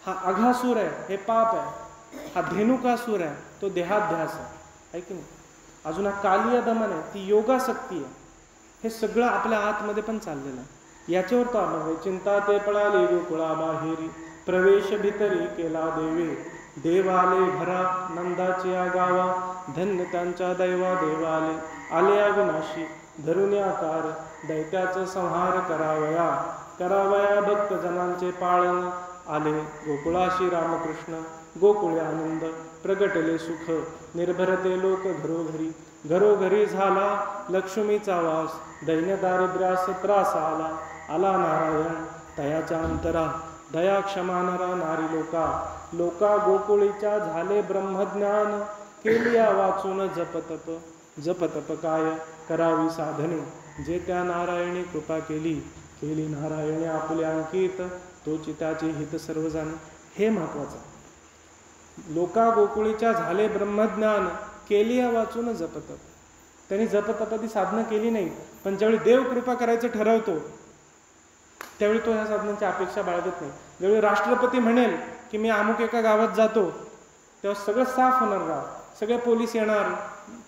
हा अघासूर आहे हे पाप आहे, हा धेनुकासूर आहे तो देहाध्यास आहे की नाही. अजून हा कालिया दमन आहे ती योगासक्ती आहे. हे सगळं आपल्या आतमध्ये पण चाललेलं आहे. याच्यावर तो अभंग आहे. चिंता ते पळाले गोकुळा बाहेरी, प्रवेश भितरी केला देवे. देव आले घरा नंदाची गावा, धन्य त्यांच्या दैवा देवाले. आले अविनाशी धरून आकार, दैत्याचा संहार करावया. करावया भक्त जनांचे पाळन, आले गोकुळाशी रामकृष्ण. गोकुळे आनंद प्रगटले सुख, निर्भरते लोक घरोघरी. घरोघरी झाला लक्ष्मीचा वास, दैन्य दारिद्र्यास त्रास आला. आला नारायण तयाच्या अंतरा, दया क्षमानरा नारी लोका. लोका गोकुळीच्या झाले ब्रह्मज्ञान, केलिया वाचून जपतप. जपतप काय करावी साधने, जे त्या नारायणी कृपा केली. केली नारायणे आपले अंकित, तोची त्याचे हित सर्व जाणे. हे महत्वाचं. लोका गोकुळीच्या झाले ब्रह्मज्ञान, केलिया वाचून जपतप. त्यांनी जपतपाची साधना केली नाही, पण ज्यावेळी देव कृपा करायचं ठरवतो त्यावेळी तो ह्या साधनांची अपेक्षा बाळगत नाही. ज्यावेळी राष्ट्रपती म्हणेल की मी अमुक एका गावात जातो, तेव्हा सगळं साफ होणार गाव, सगळे पोलीस येणार,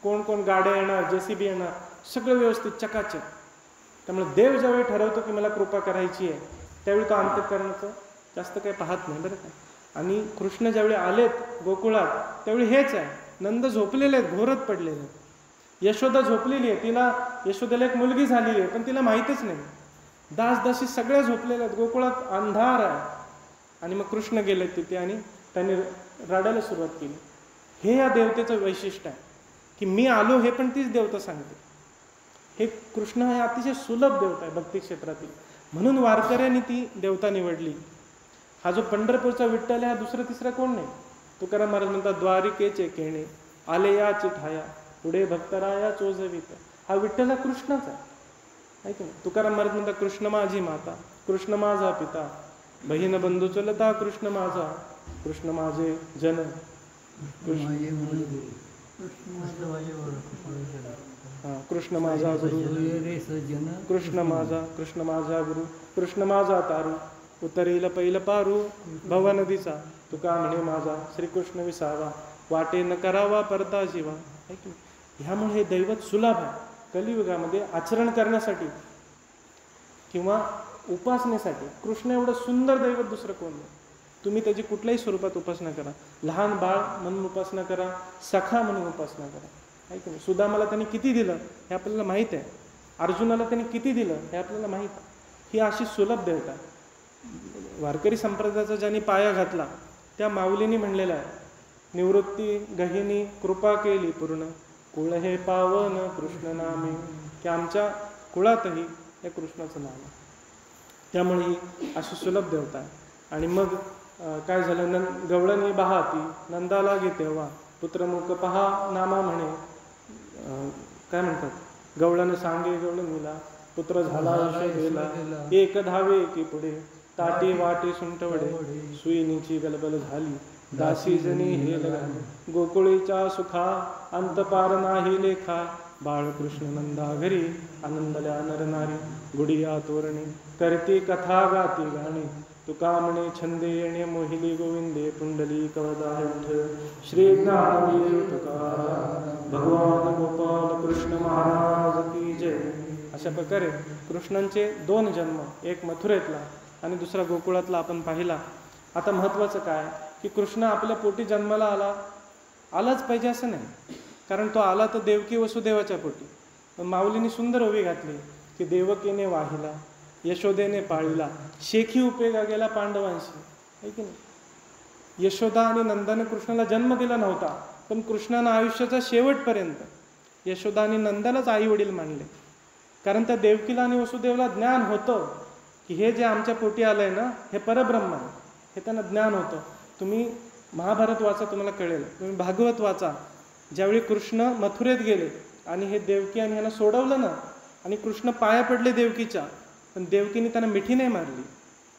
कोण कोण गाड्या येणार, JCB येणार, सगळं व्यवस्थित चकाचक. त्यामुळे देव ज्यावेळी ठरवतो की मला कृपा करायची आहे, त्यावेळी तो अंतःकरणाचं जास्त काही पाहत नाही बरं का. आणि कृष्ण ज्यावेळी आलेत गोकुळात त्यावेळी हेच आहे, नंद झोपलेले आहेत, घोरत पडलेले आहेत. यशोदा झोपलेली आहे, तिला यशोदेला एक मुलगी झालेली आहे पण तिला माहीतच नाही. दासदासी सगळ्या झोपलेल्या आहेत, गोकुळात अंधार आहे. आणि मग कृष्ण गेले तिथे आणि त्यांनी रडायला सुरुवात केली. हे या देवतेचं वैशिष्ट्य आहे की मी आलो हे पण तीच देवता सांगते. हे कृष्ण हे अतिशय सुलभ देवता आहे भक्ती क्षेत्रातील, म्हणून वारकऱ्यांनी ती देवता निवडली. हा जो पंढरपूरचा विठ्ठल आहे हा दुसरा तिसरा कोण नाही. तुकाराम महाराज म्हणतात द्वारिकेचे केणे आले या चिठाया, पुढे भक्तराया चोजवित. हा विठ्ठल हा कृष्णच आहे की नाही. तुकाराम महाराज म्हणतात कृष्ण माझी माता, कृष्ण माझा पिता, बहीण बंधू चलता कृष्ण माझा, कृष्ण माझे जन. कृष्ण माझा गुरु, कृष्ण माझा गुरु, कृष्ण माझा तारू, उतरेल पैल पारू भव नदीचा. तुका म्हणे माझा श्रीकृष्ण विसावा, वाटे न करावा परता जीवा. ह्यामुळे हे दैवत सुलभ आहे. कलियुगामध्ये आचरण करण्यासाठी किंवा उपासनेसाठी कृष्ण एवढं सुंदर दैवत दुसरं कोण नाही. तुम्ही त्याची कुठल्याही स्वरूपात उपासना करा, लहान बाळ म्हणून उपासना करा, सखा म्हणून उपासना करा, आहे की नाही. सुदामाला त्यांनी किती दिलं हे आपल्याला माहीत आहे, अर्जुनाला त्यांनी किती दिलं हे आपल्याला माहीत आहे. ही अशी सुलभ देवता आहे. वारकरी संप्रदायाचा ज्यांनी पाया घातला त्या माऊलींनी म्हणलेला आहे, निवृत्ती गहिनी कृपा केली पूर्ण, कुळ हे पावन कृष्ण नामे. की आमच्या कुळातही या कृष्णाचं नाव आहे. त्यामुळे ही अशी सुलभ देवता आहे. आणि मग काय झालं, गवळणी बहाती नंदाला गे तेव्हा, पुत्रमुख पहा नामा म्हणे. काय म्हणतात, गवळण सांगे गवळणीला, पुत्र झाला यशोदेला, एक धावे की पुढे, ताटी वाटी सुंटवडे, सुईनीची गलबल झाली, दासी जनी हे लग्न. गोकुळीच्या सुखा अंतपार नाही लेखा, बाळकृष्ण नंदा घरी आनंदल्या नरनारी. गुडिया तोरणे करती कथा गाती गाणी, तुका म्हणे छंदे येणे मोहिली गोविंदे, पुंडली कवदा विठ्ठल श्री ज्ञानदेव तुकाराम, भगवान गोपाल कृष्ण महाराज की जय. अशा प्रकारे कृष्णांचे 2 जन्म, एक मथुरेतला आणि दुसरा गोकुळातला आपण पाहिला. आता महत्त्वाचं काय की कृष्ण आपल्या पोटी जन्माला आलाच पाहिजे असं नाही, कारण तो आला तर देवकी वसुदेवाच्या पोटी. पण माऊलींनी सुंदर ओवी घातली की देवकीने वाहिला, यशोदेने पाळीला, शेखी उपयोगा गेला पांडवांशी, आहे की नाही. यशोदा आणि नंदाने कृष्णाला जन्म दिला नव्हता, पण कृष्णानं आयुष्याच्या शेवटपर्यंत यशोदा आणि नंदालाच आई वडील मानले. कारण त्या देवकीला आणि वसुदेवला ज्ञान होतं की हे जे आमच्या पोटी आलंय ना हे परब्रह्म आहे, हे त्यांना ज्ञान होतं. तुम्ही महाभारत वाचा, तुम्हाला कळेल. तुम्ही भागवत वाचा. ज्यावेळी कृष्ण मथुरेत गेले आणि हे देवकी आणि ह्यांना सोडवलं ना, आणि कृष्ण पाया पडले देवकीच्या, पण देवकीने त्यांना मिठी नाही मारली,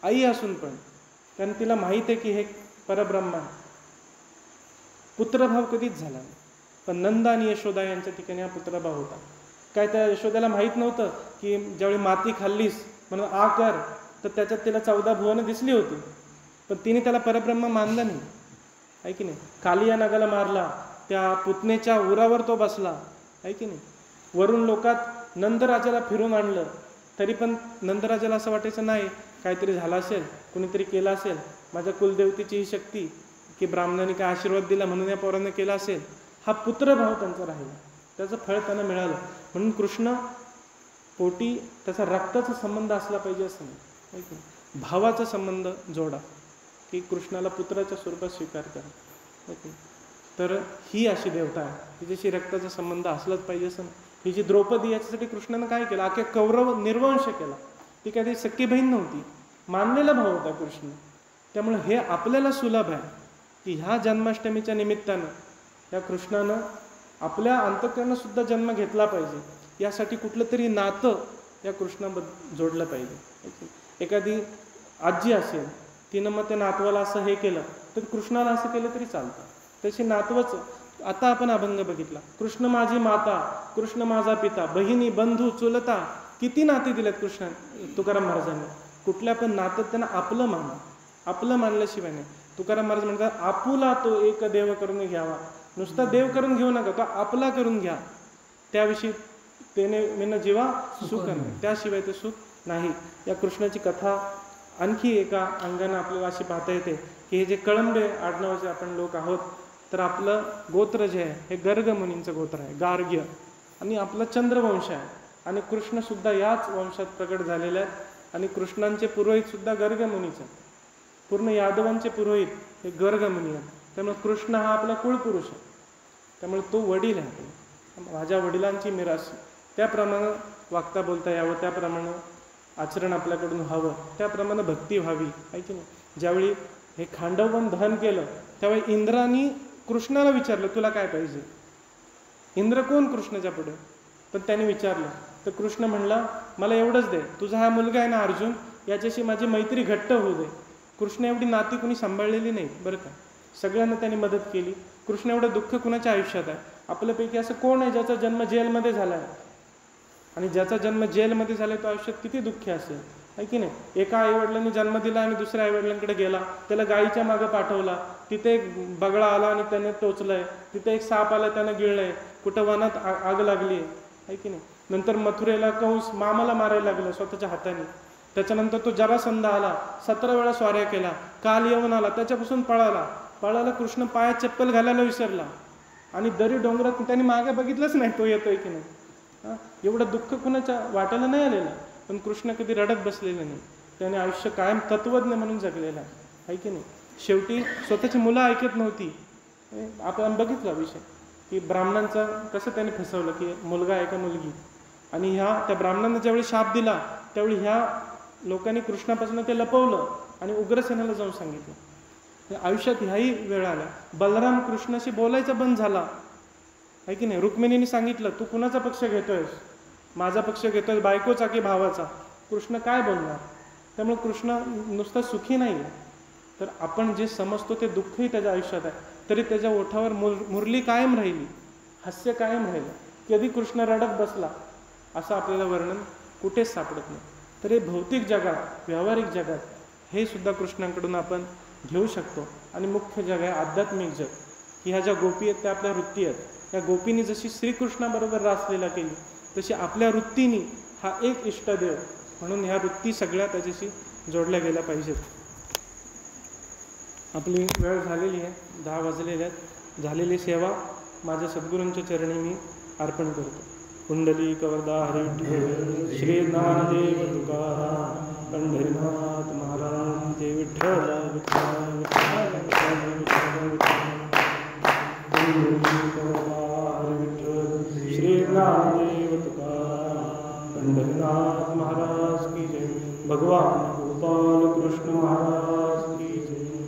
आई असून पण. कारण तिला माहीत आहे की हे परब्रह्म आहे. पुत्रभाव कधीच झाला नाही. पण नंद आणि यशोदा यांच्या ठिकाणी हा पुत्रभाव होता. काय त्या यशोदाला माहीत नव्हतं की ज्यावेळी माती खाल्लीस म्हणून आ कर, तर त्याच्यात तिला 14 भुवनं दिसली होती, पण तिने त्याला परब्रह्म मानलं नाही, आहे की नाही. कालिया नागाला मारला, त्या पुतनेच्या उरावर तो बसला, आहे की नाही. वरून लोकात नंदराजाला फिरून आणलं, तरी पण नंदराजाला असं वाटायचं नाही काहीतरी झालं असेल, कुणीतरी केलं असेल, माझ्या कुलदेवतेची ही शक्ती की ब्राह्मणाने काय आशीर्वाद दिला म्हणून या पोरांना केला असेल. हा पुत्रभाव त्यांचा राहिला, त्याचं फळ त्यांना मिळालं. म्हणून कृष्ण पोटी त्याचा रक्ताचा संबंध असला पाहिजे असं नाही, भावाचा संबंध जोडा, की कृष्णाला पुत्राच्या स्वरूपात स्वीकार करा. तर ही अशी देवता आहे तिच्याशी रक्ताचा संबंध असलाच पाहिजे असं नाही. ही जी द्रौपदी, याच्यासाठी कृष्णानं काय केलं, अख्या कौरव निर्वंश केला. ती काही सख्खी बहीण नव्हती, मानलेला भाव होता कृष्ण. त्यामुळे हे आपल्याला सुलभ आहे की ह्या जन्माष्टमीच्या निमित्तानं या कृष्णानं आपल्या अंतःकरणात सुद्धा जन्म घेतला पाहिजे. यासाठी कुठलं तरी नातं या कृष्णाबद्दल जोडलं पाहिजे. एखादी आजी असेल, तिनं मग त्या नातवाला असं हे केलं, तर कृष्णाला असं केलं तरी चालतं. त्याची नातवच, आता आपण अभंग बघितला, कृष्ण माझी माता, कृष्ण माझा पिता, बहिणी बंधू चुलता, किती नाते दिलेत कृष्ण तुकाराम महाराजांनी. कुठल्या पण नातं त्यांना आपलं माना, आपलं मानल्याशिवाय नाही. तुकाराम महाराज म्हणतात, आपुला तो एक देव करून घ्यावा. नुसता देव करून घेऊ नका, तो आपला करून घ्या. त्याविषयी तेने मेन जीवा सुख नाही, त्याशिवाय ते सुख नाही. या कृष्णाची कथा आणखी एका अंगाने आपल्याला अशी पाहता येते की हे जे कळंबे आडनावाचे आपण लोक आहोत, तर आपलं गोत्र जे आहे हे गर्ग मुनींचं गोत्र आहे, गार्ग्य. आणि आपला चंद्रवंश आहे, आणि कृष्णसुद्धा याच वंशात प्रकट झालेले आहेत. आणि कृष्णांचे पुरोहितसुद्धा गर्ग मुनीचे, पूर्ण यादवांचे पुरोहित हे गर्ग मुनी आहेत. त्यामुळे कृष्ण हा आपला कुळपुरुष आहे. त्यामुळे तो वडील आहे, माझ्या वडिलांची मिरास. त्याप्रमाणे वागता बोलता यावं, त्याप्रमाणे आचरण आपल्याकडून व्हावं, त्याप्रमाणे भक्ती व्हावी, आहे की नाही. ज्यावेळी हे खांडववन दहन केलं त्यावेळी इंद्राने कृष्णाला विचारलं, तुला काय पाहिजे. इंद्र कोण कृष्णाच्या पुढे, पण त्याने विचारलं, तर कृष्ण म्हणला, मला एवढंच दे, तुझा हा मुलगा आहे ना अर्जुन, याच्याशी माझी मैत्री घट्ट होऊ दे. कृष्ण एवढी नाती कुणी सांभाळलेली नाही बरं का. सगळ्यांना त्यांनी मदत केली. कृष्ण एवढं दुःख कुणाच्या आयुष्यात आहे. आपल्यापैकी असं कोण आहे ज्याचा जन्म जेलमध्ये झाला आहे, आणि ज्याचा जन्म जेलमध्ये झाला तो आयुष्यात किती दुःखी असेल, आहे की नाही. एका आईवडिलांनी जन्म दिला आणि दुसऱ्या आईवडिलांकडे गेला, त्याला गायीच्या मागं पाठवला, तिथे एक बगळा आला आणि त्याने टोचलंय, तिथे एक साप आला त्यानं गिळलंय, कुठं वनात आग लागली, आहे की नाही. नंतर मथुरेला कंस मामाला मारायला लागलं स्वतःच्या हाताने. त्याच्यानंतर तो जरासंध आला, 17 वेळा स्वाऱ्या केला. काल येऊन आला, त्याच्यापासून पळाला कृष्ण पायात चप्पल घालायला विसरला, आणि दरी डोंगरात त्याने मागे बघितलंच नाही तो येतोय की नाही. एवढं दुःख कुणाच्या वाटायला नाही आलेलं, पण कृष्ण कधी रडत बसलेलं नाही. त्याने आयुष्य कायम तत्वज्ञ म्हणून जगलेलं आहे की नाही. शेवटी स्वतःची मुलं ऐकत नव्हती. आपण बघितला विषय की ब्राह्मणांचा कसं त्याने फसवलं की मुलगा आहे का मुलगी, आणि त्या ब्राह्मणांना ज्यावेळी शाप दिला त्यावेळी ह्या लोकांनी कृष्णापासून ते लपवलं आणि उग्रसेनाला जाऊन सांगितलं. आयुष्यात ह्याही वेळ आल्या. बलराम कृष्णाशी बोलायचा बंद झाला, आहे की नाही. रुक्मिणीने सांगितलं, तू कुणाचा पक्ष घेतोयस, माझा पक्ष घेतोय, बायकोचा की भावाचा. कृष्ण काय बोलणार. त्यामुळे कृष्ण नुसता सुखी नाही आहे, तर आपण जे समजतो ते दुःखही त्याच्या आयुष्यात आहे, तरी त्याच्या ओठावर मुरली कायम राहिली, हास्य कायम राहिलं. कधी कृष्ण रडत बसला असं आपल्याला वर्णन कुठेच सापडत नाही. तर हे भौतिक जगात, व्यावहारिक जगात हे सुद्धा कृष्णांकडून आपण घेऊ शकतो. आणि मुख्य जग आहे आध्यात्मिक जग, की ह्या ज्या गोपी आहेत त्या आपल्या वृत्ती आहेत. या गोपींनी जशी श्रीकृष्णाबरोबर रासलीला केली, तशी आपल्या वृत्तीने हा एक इष्टदेव म्हणून ह्या वृत्ती सगळ्या त्याच्याशी जोडल्या गेल्या पाहिजेत. आपली वेळ झालेली आहे, 10 वाजलेले आहेत. झालेली सेवा माझ्या सद्गुरूंच्या चरणी मी अर्पण करतो. कुंडली कवरदा हरी विठ्ठल, श्री ज्ञानदेव तुकाराम, पंढरीनाथ महाराज जय विठ्ठल. श्री ज्ञानदेव तुकाराम, पंढरीनाथ महाराज की जय. भगवान गोपाल कृष्ण महाराज की जय.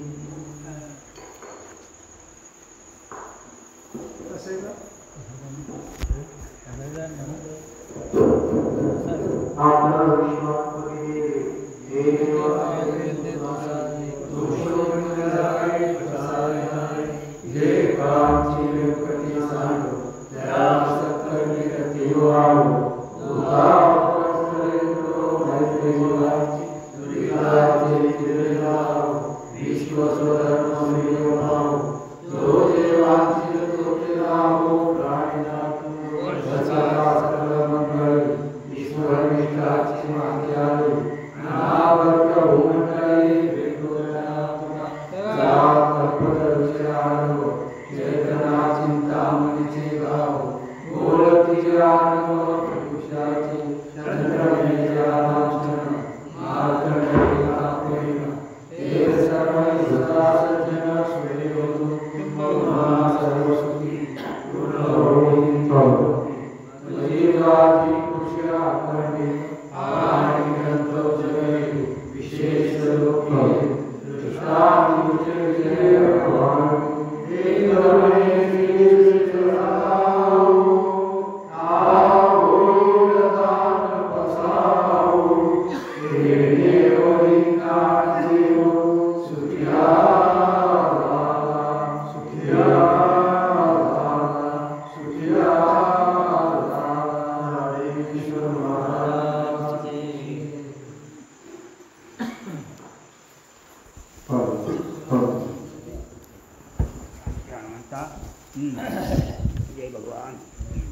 जय भगवान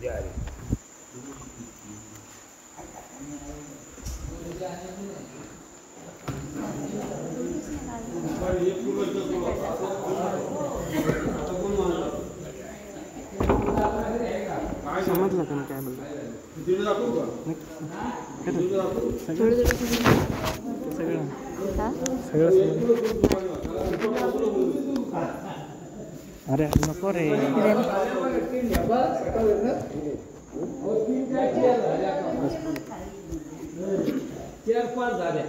जय समजलं का काय बोलतो अरे नको रे चार पाच झाल्या